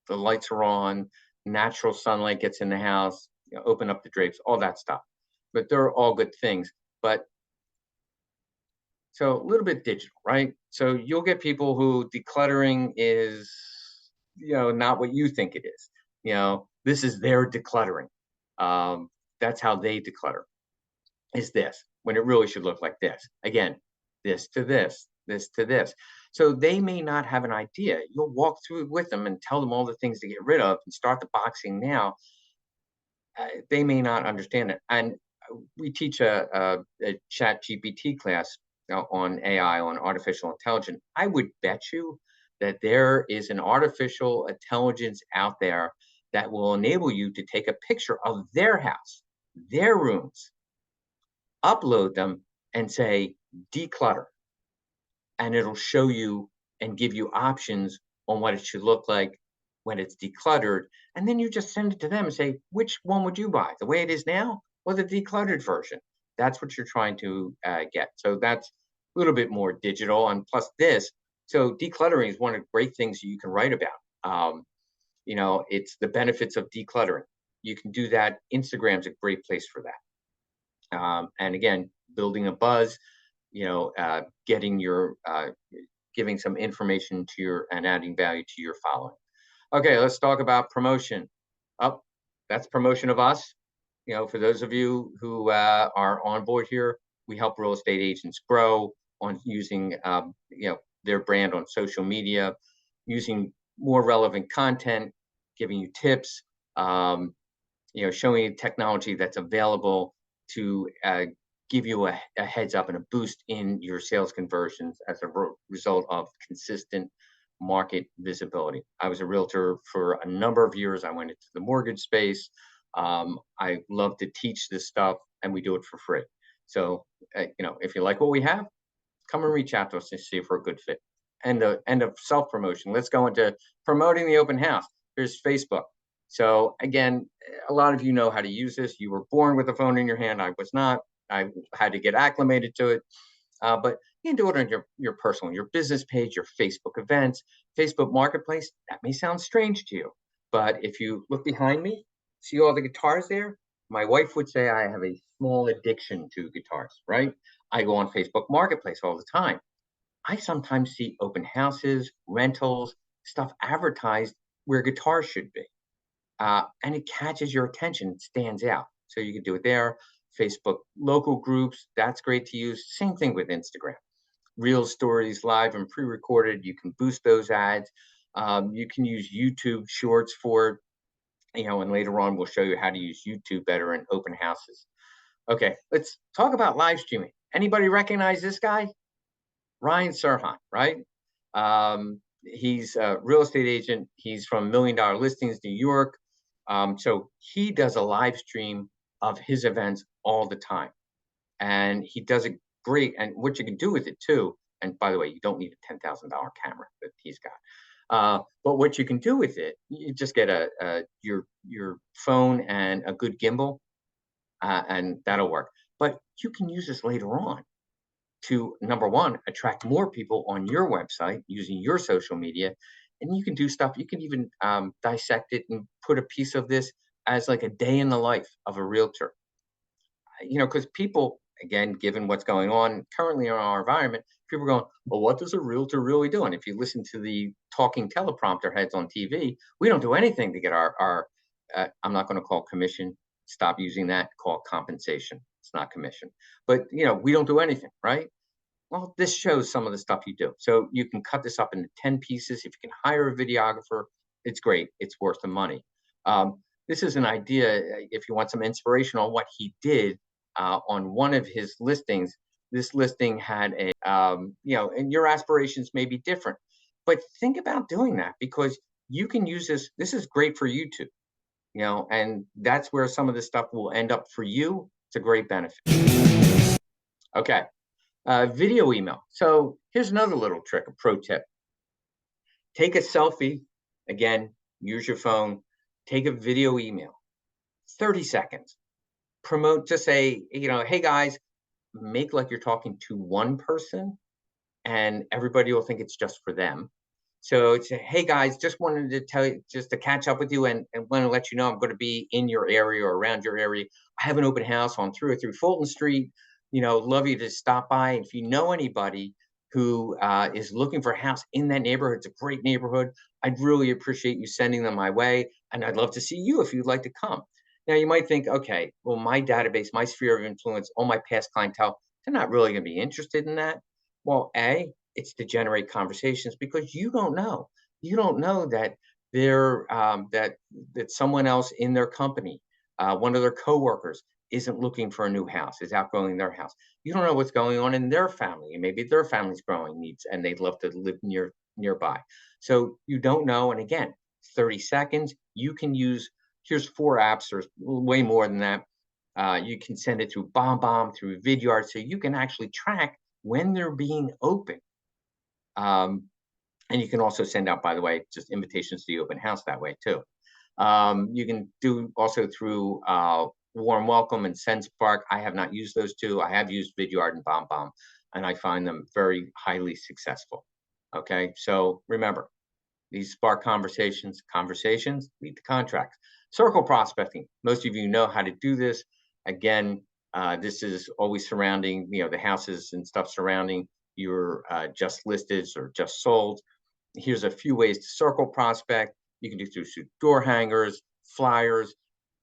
lights are on, natural sunlight gets in the house, open up the drapes, all that stuff. But they're all good things. But so a little bit digital, right? So you'll get people who decluttering is, not what you think it is. This is their decluttering. That's how they declutter. Is this when it really should look like this? Again, this to this, this to this. So they may not have an idea. You'll walk through it with them and tell them all the things to get rid of and start the boxing now. They may not understand it. And we teach a chat GPT class on AI, on artificial intelligence. I would bet you that there is an artificial intelligence out there that will enable you to take a picture of their house, their rooms, upload them, and say, declutter. And it'll show you and give you options on what it should look like when it's decluttered. And then you just send it to them and say, which one would you buy? The way it is now or the decluttered version? That's what you're trying to get. So that's a little bit more digital. And plus this, so decluttering is one of the great things you can write about. It's the benefits of decluttering. You can do that. Instagram's a great place for that. And again, building a buzz, getting your, giving some information to your and adding value to your following. Okay, let's talk about promotion. That's promotion of us. For those of you who are on board here, we help real estate agents grow on using, their brand on social media, using more relevant content, giving you tips, showing you technology that's available to give you a heads up and a boost in your sales conversions as a result of consistent market visibility. I was a realtor for a number of years. I went into the mortgage space. I love to teach this stuff, and we do it for free. So, if you like what we have, come and reach out to us and see if we're a good fit. End of self-promotion. Let's go into promoting the open house. Here's Facebook. So again, a lot of you know how to use this. You were born with a phone in your hand. I was not. I had to get acclimated to it. But you can do it on your personal, your business page, your Facebook events, Facebook Marketplace. That may sound strange to you, but if you look behind me, see all the guitars there? My wife would say I have a small addiction to guitars, right? I go on Facebook Marketplace all the time. I sometimes see open houses, rentals, stuff advertised where guitars should be. And it catches your attention, it stands out. So you can do it there. Facebook local groups, that's great to use. Same thing with Instagram. Reel stories, live and pre-recorded, you can boost those ads. You can use YouTube shorts for it, and later on we'll show you how to use YouTube better in open houses. Okay, let's talk about live streaming. Anybody recognize this guy? Ryan Serhant, right? He's a real estate agent. He's from Million Dollar Listings, New York. So he does a live stream of his events all the time. And he does it great. And what you can do with it too, and by the way, you don't need a $10,000 camera that he's got. But what you can do with it, you just get your phone and a good gimbal, and that'll work. But you can use this later on to, number one, attract more people on your website using your social media. And you can do stuff, you can even dissect it and put a piece of this as like a day in the life of a realtor. Because people, again, given what's going on currently in our environment, people are going, well, what does a realtor really do? And if you listen to the talking teleprompter heads on TV, we don't do anything to get our I'm not going to call commission. Stop using that. Call it compensation. It's not commission. But, we don't do anything, right? Well, this shows some of the stuff you do. So you can cut this up into 10 pieces. If you can hire a videographer, it's great. It's worth the money. This is an idea, if you want some inspiration on what he did on one of his listings. This listing had and your aspirations may be different. But think about doing that, because you can use this. This is great for YouTube, and that's where some of this stuff will end up for you. It's a great benefit. Okay. Video email. So here's another little trick, a pro tip. Take a selfie. Again, use your phone. Take a video email. 30 seconds. Promote, just say, hey guys, make like you're talking to one person and everybody will think it's just for them. So it's, hey guys, just wanted to tell you, just to catch up with you and want to let you know I'm going to be in your area or around your area. I have an open house on 303 Fulton Street. Love you to stop by. If you know anybody who is looking for a house in that neighborhood, it's a great neighborhood. I'd really appreciate you sending them my way. And I'd love to see you if you'd like to come. Now, you might think, okay, well, my database, my sphere of influence, all my past clientele, they're not really going to be interested in that. Well, it's to generate conversations, because you don't know. You don't know that they're that someone else in their company, one of their coworkers, isn't looking for a new house, is outgrowing their house. You don't know what's going on in their family, and maybe their family's growing needs and they'd love to live nearby. So you don't know. And again, 30 seconds, you can use, here's 4 apps, there's way more than that. You can send it through BombBomb, through Vidyard, so you can actually track when they're being open. And you can also send out, by the way, just invitations to the open house that way too. You can do also through Warm Welcome and SendSpark. I have not used those two. I have used Vidyard and BombBomb, and I find them very highly successful. Okay, so remember, these spark conversations. Conversations lead to contracts. Circle prospecting. Most of you know how to do this. Again, this is always surrounding, the houses and stuff surrounding your just listed or just sold. Here's a few ways to circle prospect. You can do through door hangers, flyers,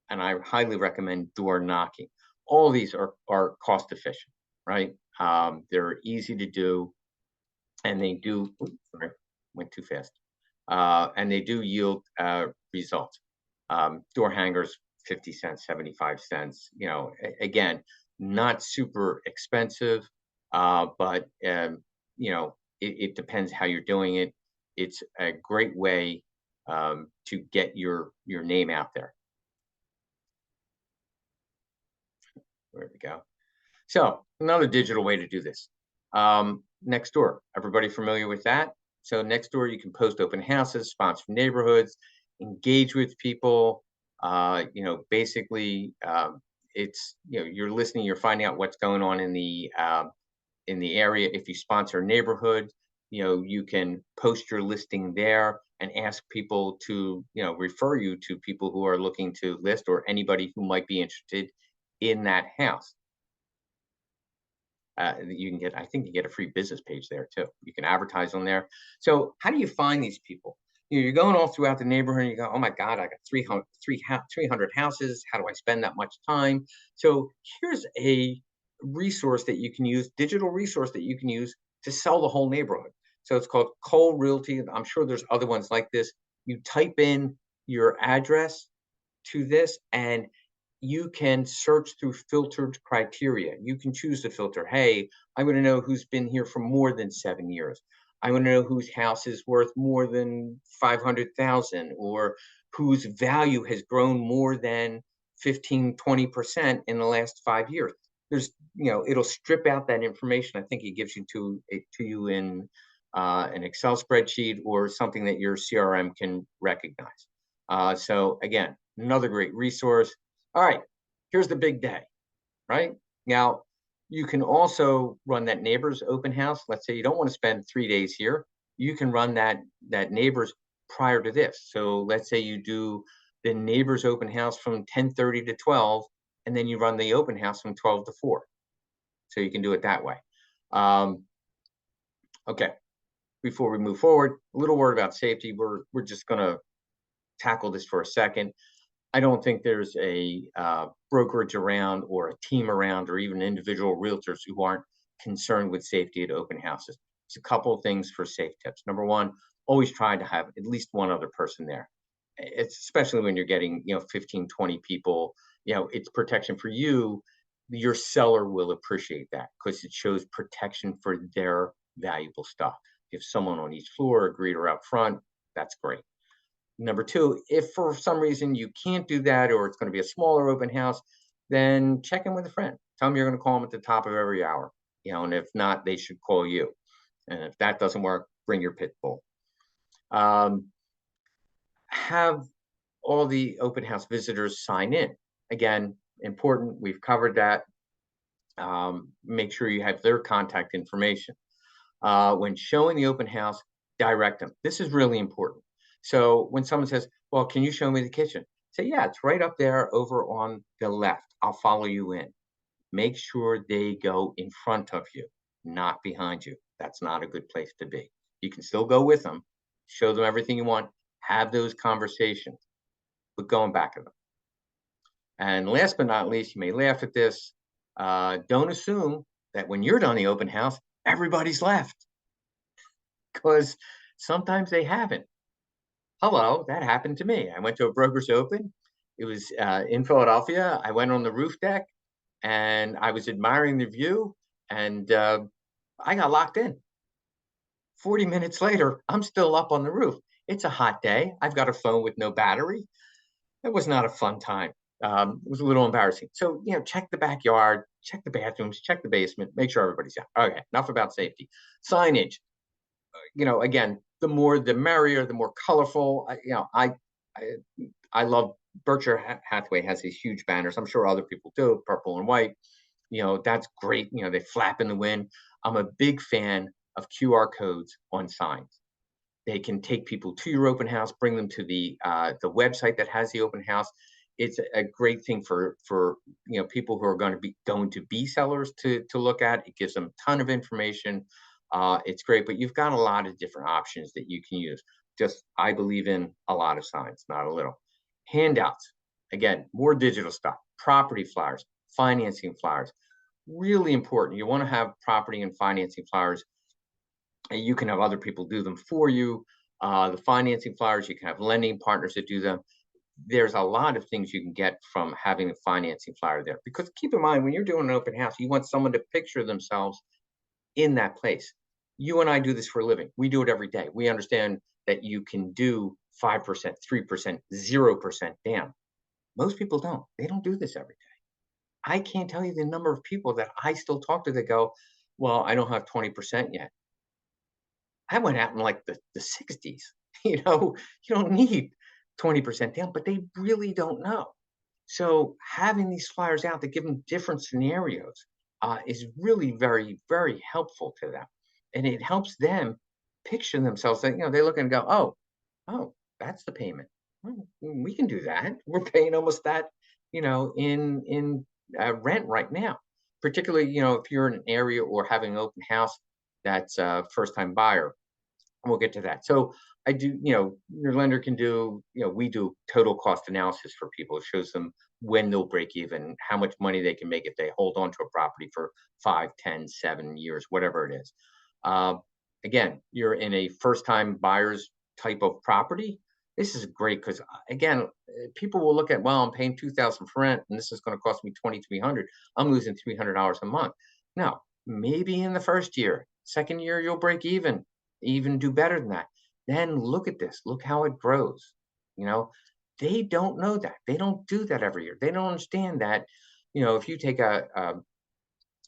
and I highly recommend door knocking. All of these are cost efficient, right? They're easy to do, and they do, sorry, went too fast. And they do yield results. Door hangers, 50 cents, 75 cents, again, not super expensive, but it depends how you're doing it. It's a great way to get your name out there. There we go. So another digital way to do this. Nextdoor, everybody familiar with that? So Nextdoor, you can post open houses, sponsor neighborhoods, engage with people. Basically, it's you're listening, you're finding out what's going on in the area. If you sponsor a neighborhood, you can post your listing there and ask people to refer you to people who are looking to list, or anybody who might be interested in that house. You can get, I think you get a free business page there too. You can advertise on there. So how do you find these people? You're going all throughout the neighborhood and you go, oh my God, I got 300 houses. How do I spend that much time? So here's a resource that you can use, digital resource that you can use to sell the whole neighborhood. So it's called Cole Realty. I'm sure there's other ones like this. You type in your address to this and you can search through filtered criteria. You can choose to filter. Hey, I want to know who's been here for more than 7 years. I want to know whose house is worth more than 500,000, or whose value has grown more than 15, 20% in the last 5 years. There's, it'll strip out that information. I think it gives you to you in an Excel spreadsheet or something that your CRM can recognize. So again, another great resource. All right, here's the big day, right? Now, you can also run that neighbor's open house. Let's say you don't want to spend 3 days here. You can run that neighbor's prior to this. So let's say you do the neighbor's open house from 10:30 to 12, and then you run the open house from 12 to 4. So you can do it that way. Okay, before we move forward, a little word about safety. We're just going to tackle this for a second. I don't think there's a brokerage around, or a team around, or even individual realtors who aren't concerned with safety at open houses. There's a couple of things for safe tips. Number one, always try to have at least one other person there. It's especially when you're getting 15, 20 people. It's protection for you. Your seller will appreciate that because it shows protection for their valuable stuff. If someone on each floor, a greeter out front, that's great. Number two, if for some reason you can't do that, or it's going to be a smaller open house, then check in with a friend. Tell them you're going to call them at the top of every hour, and if not, they should call you. And if that doesn't work, bring your pit bull. Have all the open house visitors sign in. Again, important. We've covered that. Make sure you have their contact information. When showing the open house, direct them. This is really important. So when someone says, well, can you show me the kitchen? Say, yeah, it's right up there over on the left. I'll follow you in. Make sure they go in front of you, not behind you. That's not a good place to be. You can still go with them, show them everything you want, have those conversations, but going back at them. And last but not least, you may laugh at this. Don't assume that when you're done the open house, everybody's left, because sometimes they haven't. Hello, that happened to me. I went to a broker's open. It was in Philadelphia. I went on the roof deck and I was admiring the view, and I got locked in. 40 minutes later, I'm still up on the roof. It's a hot day. I've got a phone with no battery. It was not a fun time. It was a little embarrassing. So, check the backyard, check the bathrooms, check the basement, make sure everybody's out. Okay, enough about safety. Signage. Again, the more the merrier, the more colorful. I love Berkshire Hathaway has these huge banners. I'm sure other people do, purple and white. That's great. They flap in the wind. I'm a big fan of QR codes on signs. They can take people to your open house, bring them to the website that has the open house. It's a great thing for people who are going to be sellers to look at. It gives them a ton of information. It's great, but you've got a lot of different options that you can use. I believe in a lot of signs, not a little. Handouts, again, more digital stuff, property flyers, financing flyers, really important. You want to have property and financing flyers, and you can have other people do them for you. The financing flyers, you can have lending partners that do them. There's a lot of things you can get from having a financing flyer there. Because keep in mind, when you're doing an open house, you want someone to picture themselves in that place. You and I do this for a living. We do it every day. We understand that you can do 5%, 3%, 0% down. Most people don't. They don't do this every day. I can't tell you the number of people that I still talk to that go, well, I don't have 20% yet. I went out in like the 60s. You know, you don't need 20% down, but they really don't know. So having these flyers out that give them different scenarios is really very, very helpful to them. And it helps them picture themselves that, they look and go, oh, that's the payment. Oh, we can do that. We're paying almost that, in rent right now. Particularly, if you're in an area or having an open house that's a first time buyer. We'll get to that. So I do, your lender can do, we do total cost analysis for people. It shows them when they'll break even, how much money they can make if they hold on to a property for 5, 10, 7 years, whatever it is. Uh, Again, you're in a first time buyer's type of property. This is great because again, people will look at, well, I'm paying 2,000 for rent and this is going to cost me 2,300. I'm losing $300 a month. No, maybe in the first year, second year, you'll break even do better than that. Then look at this. Look how it grows. You know, they don't know that. They don't do that every year. They don't understand that, if you take a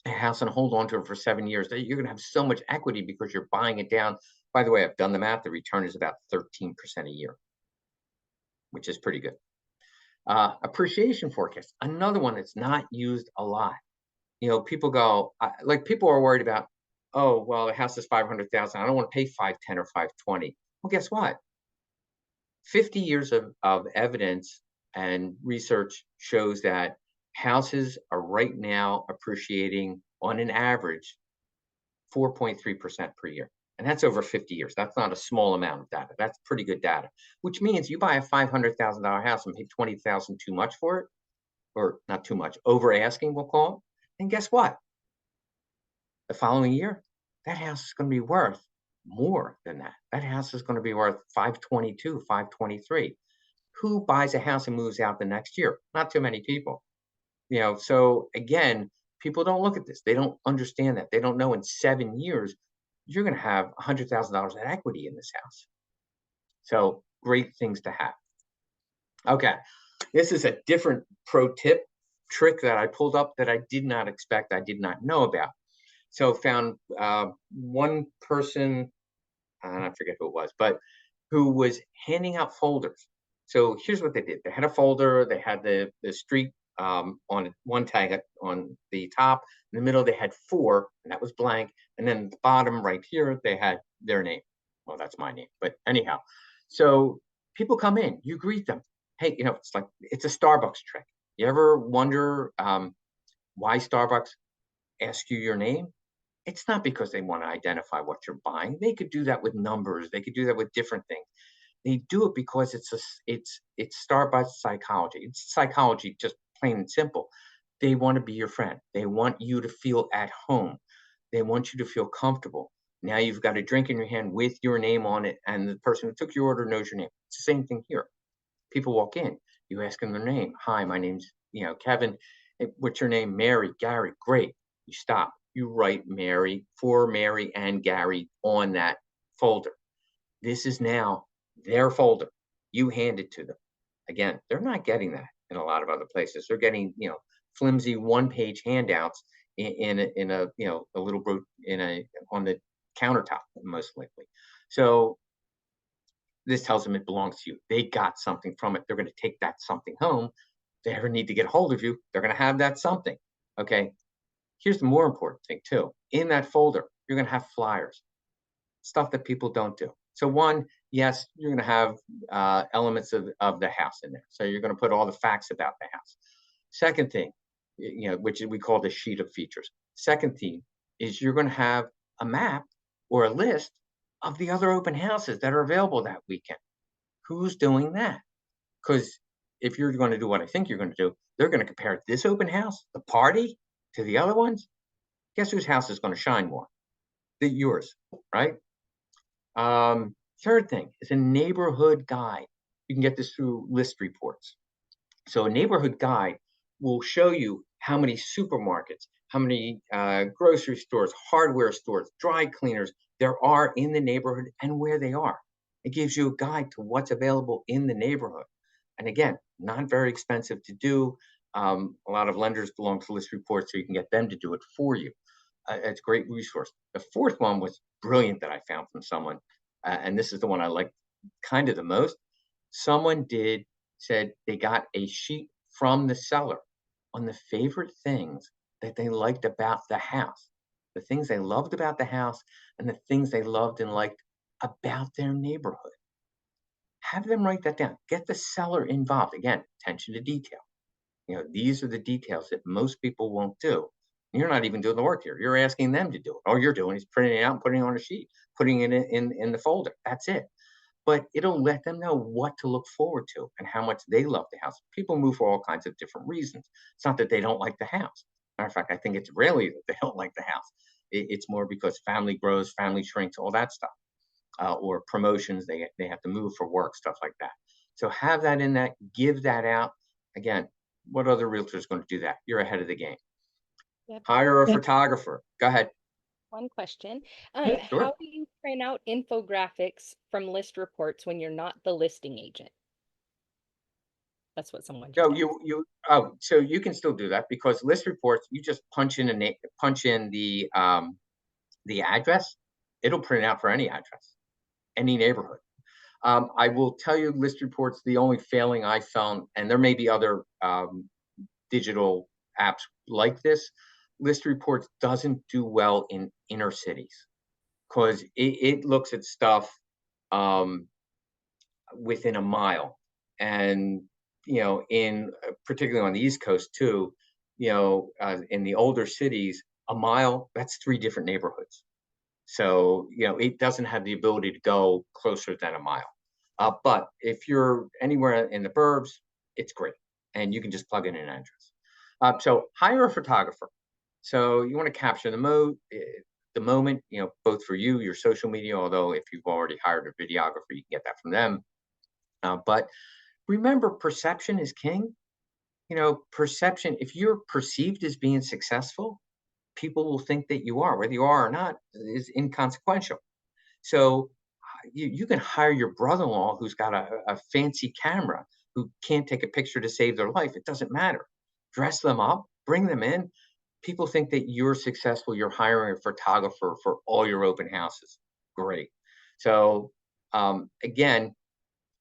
house and hold on to it for 7 years, that you're going to have so much equity because you're buying it down. By the way, I've done the math. The return is about 13% a year, which is pretty good. Appreciation forecast, another one that's not used a lot. People go, like people are worried about, oh, well, the house is 500,000. I don't want to pay 510 or 520. Well, guess what? 50 years of evidence and research shows that houses are right now appreciating on an average 4.3% per year. And that's over 50 years. That's not a small amount of data. That's pretty good data, which means you buy a $500,000 house and pay 20,000 too much for it, or not too much, over asking, we'll call it. And guess what? The following year, that house is going to be worth more than that. That house is going to be worth 522, 523. Who buys a house and moves out the next year? Not too many people. So again, people don't look at this. They don't understand that. They don't know in 7 years, you're going to have $100,000 in equity in this house. So great things to have. Okay. This is a different pro tip trick that I pulled up that I did not expect. I did not know about. So found one person, I forget who it was, but who was handing out folders. So here's what they did. They had a folder. They had the street on one tag on the top. In the middle, they had 4, and that was blank. And then at the bottom right here, they had their name. Well, that's my name. But anyhow, so people come in. You greet them. Hey, it's a Starbucks trick. You ever wonder why Starbucks asks you your name? It's not because they want to identify what you're buying. They could do that with numbers. They could do that with different things. They do it because it's Starbucks psychology. It's psychology, just plain and simple. They want to be your friend. They want you to feel at home. They want you to feel comfortable. Now you've got a drink in your hand with your name on it, and the person who took your order knows your name. It's the same thing here. People walk in. You ask them their name. Hi, my name's Kevin. Hey, what's your name? Mary, Gary. Great. You stop. You write Mary, for Mary and Gary on that folder. This is now their folder. You hand it to them. Again, they're not getting that in a lot of other places. They're getting, flimsy one-page handouts in a a little on the countertop, most likely. So this tells them it belongs to you. They got something from it. They're going to take that something home. If they ever need to get a hold of you, they're going to have that something. Okay. Here's the more important thing too. In that folder, you're going to have flyers, stuff that people don't do. So one, yes, you're going to have elements of the house in there. So you're going to put all the facts about the house. Second thing, which we call the sheet of features. Second thing is you're going to have a map or a list of the other open houses that are available that weekend. Who's doing that? Because if you're going to do what I think you're going to do, they're going to compare this open house, the party, to the other ones. Guess whose house is going to shine more? Yours, right? Third thing is a neighborhood guide. You can get this through list reports. So a neighborhood guide will show you how many supermarkets, how many grocery stores, hardware stores, dry cleaners there are in the neighborhood and where they are. It gives you a guide to what's available in the neighborhood. And again, not very expensive to do. A lot of lenders belong to list reports, so you can get them to do it for you. It's a great resource. The fourth one was brilliant that I found from someone, and this is the one I like kind of the most. Someone said they got a sheet from the seller on the favorite things that they liked about the house, the things they loved about the house, and the things they loved and liked about their neighborhood. Have them write that down. Get the seller involved. Again, attention to detail. These are the details that most people won't do. You're not even doing the work here. You're asking them to do it. All you're doing is printing it out and putting it on a sheet, putting it in the folder. That's it. But it'll let them know what to look forward to and how much they love the house. People move for all kinds of different reasons. It's not that they don't like the house. Matter of fact, I think it's rarely that they don't like the house. It's more because family grows, family shrinks, all that stuff, or promotions. They have to move for work, stuff like that. So have that in that. Give that out. Again, what other realtor is going to do that? You're ahead of the game. Yep. Hire a photographer. Go ahead. One question. Sure. How do you print out infographics from list reports when you're not the listing agent? That's what someone just No, asked. so you can still do that because list reports, you just punch in the address. It'll print out for any address, any neighborhood. I will tell you, list reports, the only failing I found, and there may be other digital apps like this, list reports doesn't do well in inner cities because it looks at stuff within a mile. And, in particularly on the East Coast too, in the older cities, a mile, that's 3 different neighborhoods. So, it doesn't have the ability to go closer than a mile. But if you're anywhere in the burbs, it's great. And you can just plug in an address. So hire a photographer. So you want to capture the moment, both for you, your social media, although if you've already hired a videographer, you can get that from them. But remember, perception is king. Perception, if you're perceived as being successful, people will think that you are. Whether you are or not is inconsequential. So you can hire your brother-in-law who's got a fancy camera, who can't take a picture to save their life. It doesn't matter. Dress them up, bring them in. People think that you're successful. You're hiring a photographer for all your open houses. Great. So again,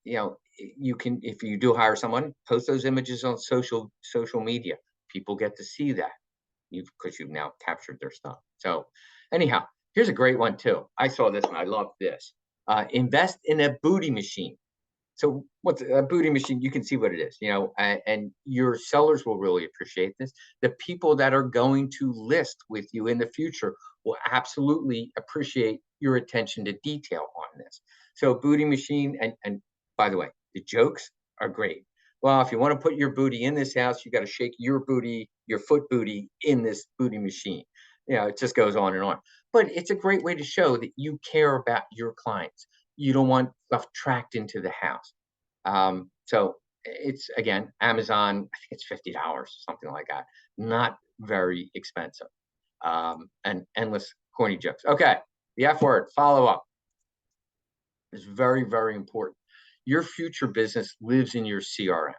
you can, if you do hire someone, post those images on social media. People get to see that because you've now captured their stuff. So anyhow, here's a great one too. I saw this and I love this. Invest in a booty machine. So what's a booty machine? You can see what it is, and your sellers will really appreciate this. The people that are going to list with you in the future will absolutely appreciate your attention to detail on this. So booty machine, and by the way, the jokes are great. Well, if you want to put your booty in this house, you got to shake your booty, your foot booty in this booty machine. It just goes on and on. But it's a great way to show that you care about your clients. You don't want stuff tracked into the house. So it's, again, Amazon, I think it's $50, something like that. Not very expensive. And endless corny jokes. Okay, the F word, follow up, is very, very important. Your future business lives in your CRM.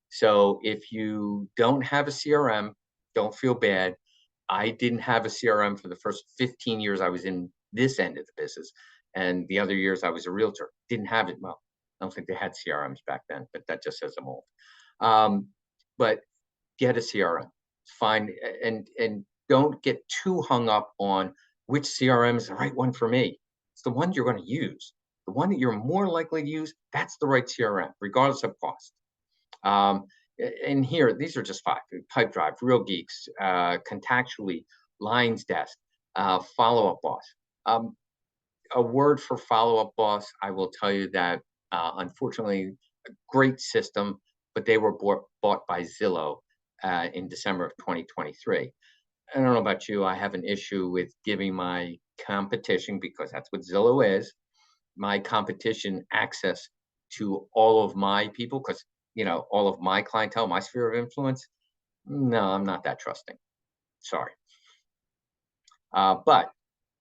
So if you don't have a CRM, don't feel bad. I didn't have a CRM for the first 15 years I was in this end of the business. And the other years I was a realtor, didn't have it. Well, I don't think they had CRMs back then, but that just says I'm old. But get a CRM. Find and don't get too hung up on which CRM is the right one for me. It's the one you're going to use. The one that you're more likely to use, that's the right CRM, regardless of cost. And here, these are just 5: Pipe Drive, Real Geeks, Contactually, Lines Desk, Follow Up Boss. A word for Follow Up Boss, I will tell you that unfortunately, a great system, but they were bought by Zillow in December of 2023. I don't know about you, I have an issue with giving my competition, because that's what Zillow is, my competition access to all of my people, because all of my clientele, my sphere of influence. No, I'm not that trusting. Sorry. But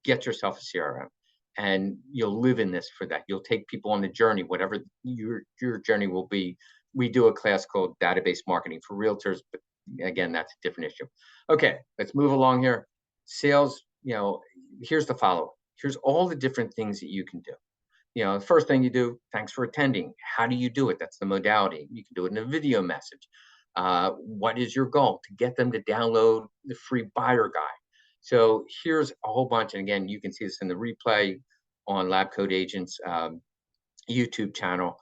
get yourself a CRM, and you'll live in this for that. You'll take people on the journey, whatever your journey will be. We do a class called database marketing for realtors, but again, that's a different issue. Okay, let's move along here. Sales, here's the follow-up. Here's all the different things that you can do. The first thing you do, thanks for attending. How do you do it? That's the modality. You can do it in a video message. What is your goal? To get them to download the free buyer guide. So here's a whole bunch. And again, you can see this in the replay on Lab Code Agents YouTube channel.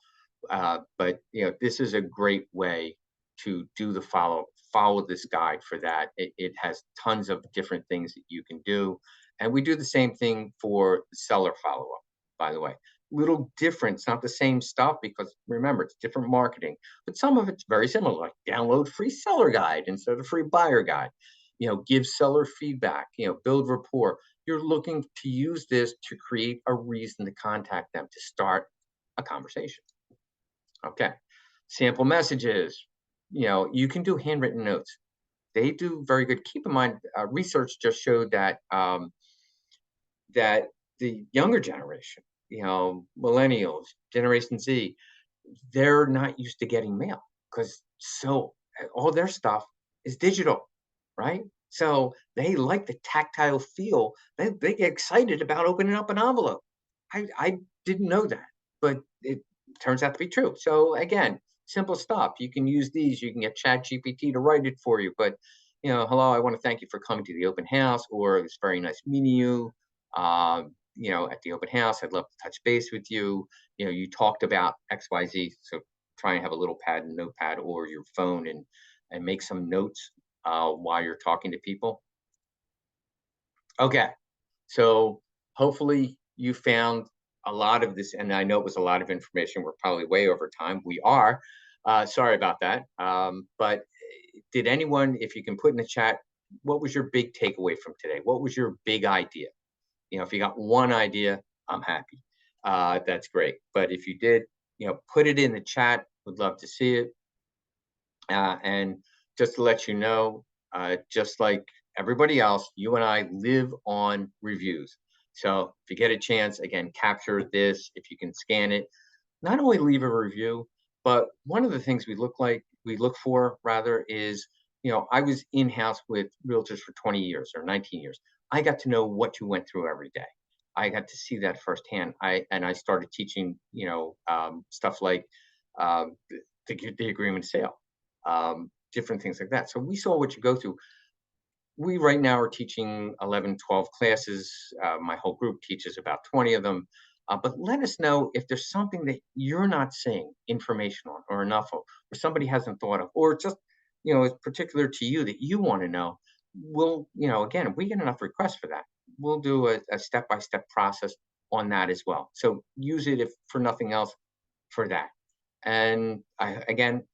But this is a great way to do the follow this guide for that. It has tons of different things that you can do. And we do the same thing for seller follow-up, by the way. Little different, it's not the same stuff, because remember, it's different marketing, but some of it's very similar, like download free seller guide instead of free buyer guide, give seller feedback, build rapport. You're looking to use this to create a reason to contact them, to start a conversation. Okay, sample messages, you can do handwritten notes. They do very good. Keep in mind, research just showed that that the younger generation, millennials, Generation Z, they're not used to getting mail, because all their stuff is digital, right? So they like the tactile feel. They get excited about opening up an envelope. I didn't know that, but it turns out to be true. So again, simple stuff. You can use these. You can get ChatGPT to write it for you. But hello, I want to thank you for coming to the open house, or it's very nice meeting you. At the open house, I'd love to touch base with you. You talked about XYZ, so try and have a little pad and notepad or your phone, and make some notes while you're talking to people. Okay, so hopefully you found a lot of this, and I know it was a lot of information. We're probably way over time. We are. Sorry about that. But did anyone, if you can put in the chat, what was your big takeaway from today? What was your big idea? If you got one idea, I'm happy. That's great. But if you did, put it in the chat. Would love to see it. And just to let you know, just like everybody else, you and I live on reviews. So if you get a chance, again, capture this. If you can scan it, not only leave a review, but one of the things we look for rather is, I was in-house with realtors for 20 years or 19 years. I got to know what you went through every day. I got to see that firsthand. I started teaching, stuff like the agreement sale, different things like that. So we saw what you go through. We right now are teaching 11, 12 classes. My whole group teaches about 20 of them. But let us know if there's something that you're not seeing information on, or enough of, or somebody hasn't thought of, or just, it's particular to you that you want to know. We'll, again, if we get enough requests for that, we'll do a step-by-step process on that as well. So use it, if for nothing else, for that. And I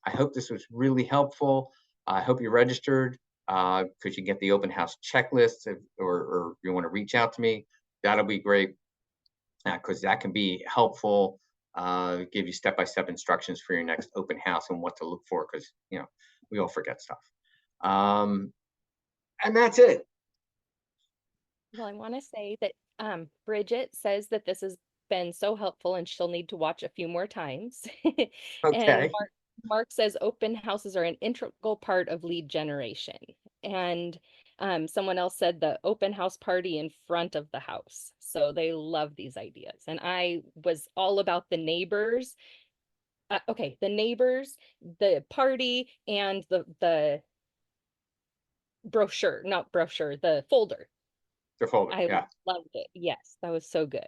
hope this was really helpful. I hope you registered, because you get the open house checklist, or you want to reach out to me. That'll be great, because that can be helpful. Give you step-by-step instructions for your next open house and what to look for, because we all forget stuff. And that's it. Well, I want to say that Bridget says that this has been so helpful and she'll need to watch a few more times. And Okay. Mark says open houses are an integral part of lead generation. And someone else said the open house party in front of the house. So they love these ideas. And I was all about the neighbors. Okay, the neighbors, the party, and the brochure, not brochure, the folder. The folder, I yeah. loved it. Yes, that was so good.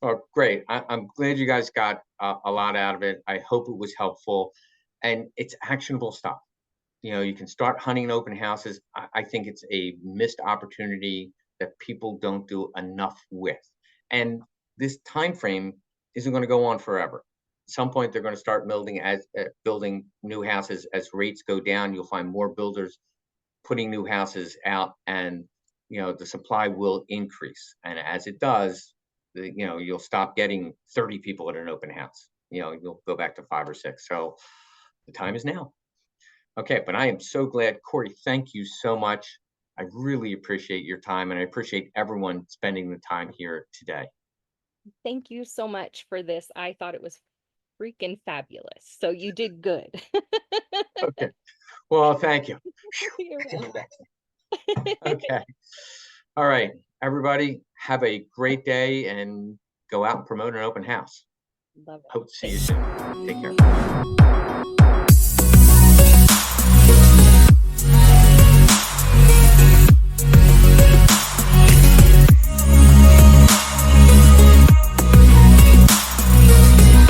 Oh, great. I'm glad you guys got a lot out of it. I hope it was helpful, and it's actionable stuff. You can start hunting open houses. I think it's a missed opportunity that people don't do enough with. And this time frame isn't going to go on forever. At some point, they're going to start building new houses as rates go down. You'll find more builders putting new houses out, and the supply will increase. And as it does, you'll stop getting 30 people at an open house. You'll go back to 5 or 6. So the time is now. Okay, but I am so glad, Corey, thank you so much. I really appreciate your time, and I appreciate everyone spending the time here today. Thank you so much for this. I thought it was freaking fabulous. So you did good. Okay. Well, thank you. You're welcome. Okay. All right, everybody, have a great day and go out and promote an open house. Love it. Hope to see you soon. Take care.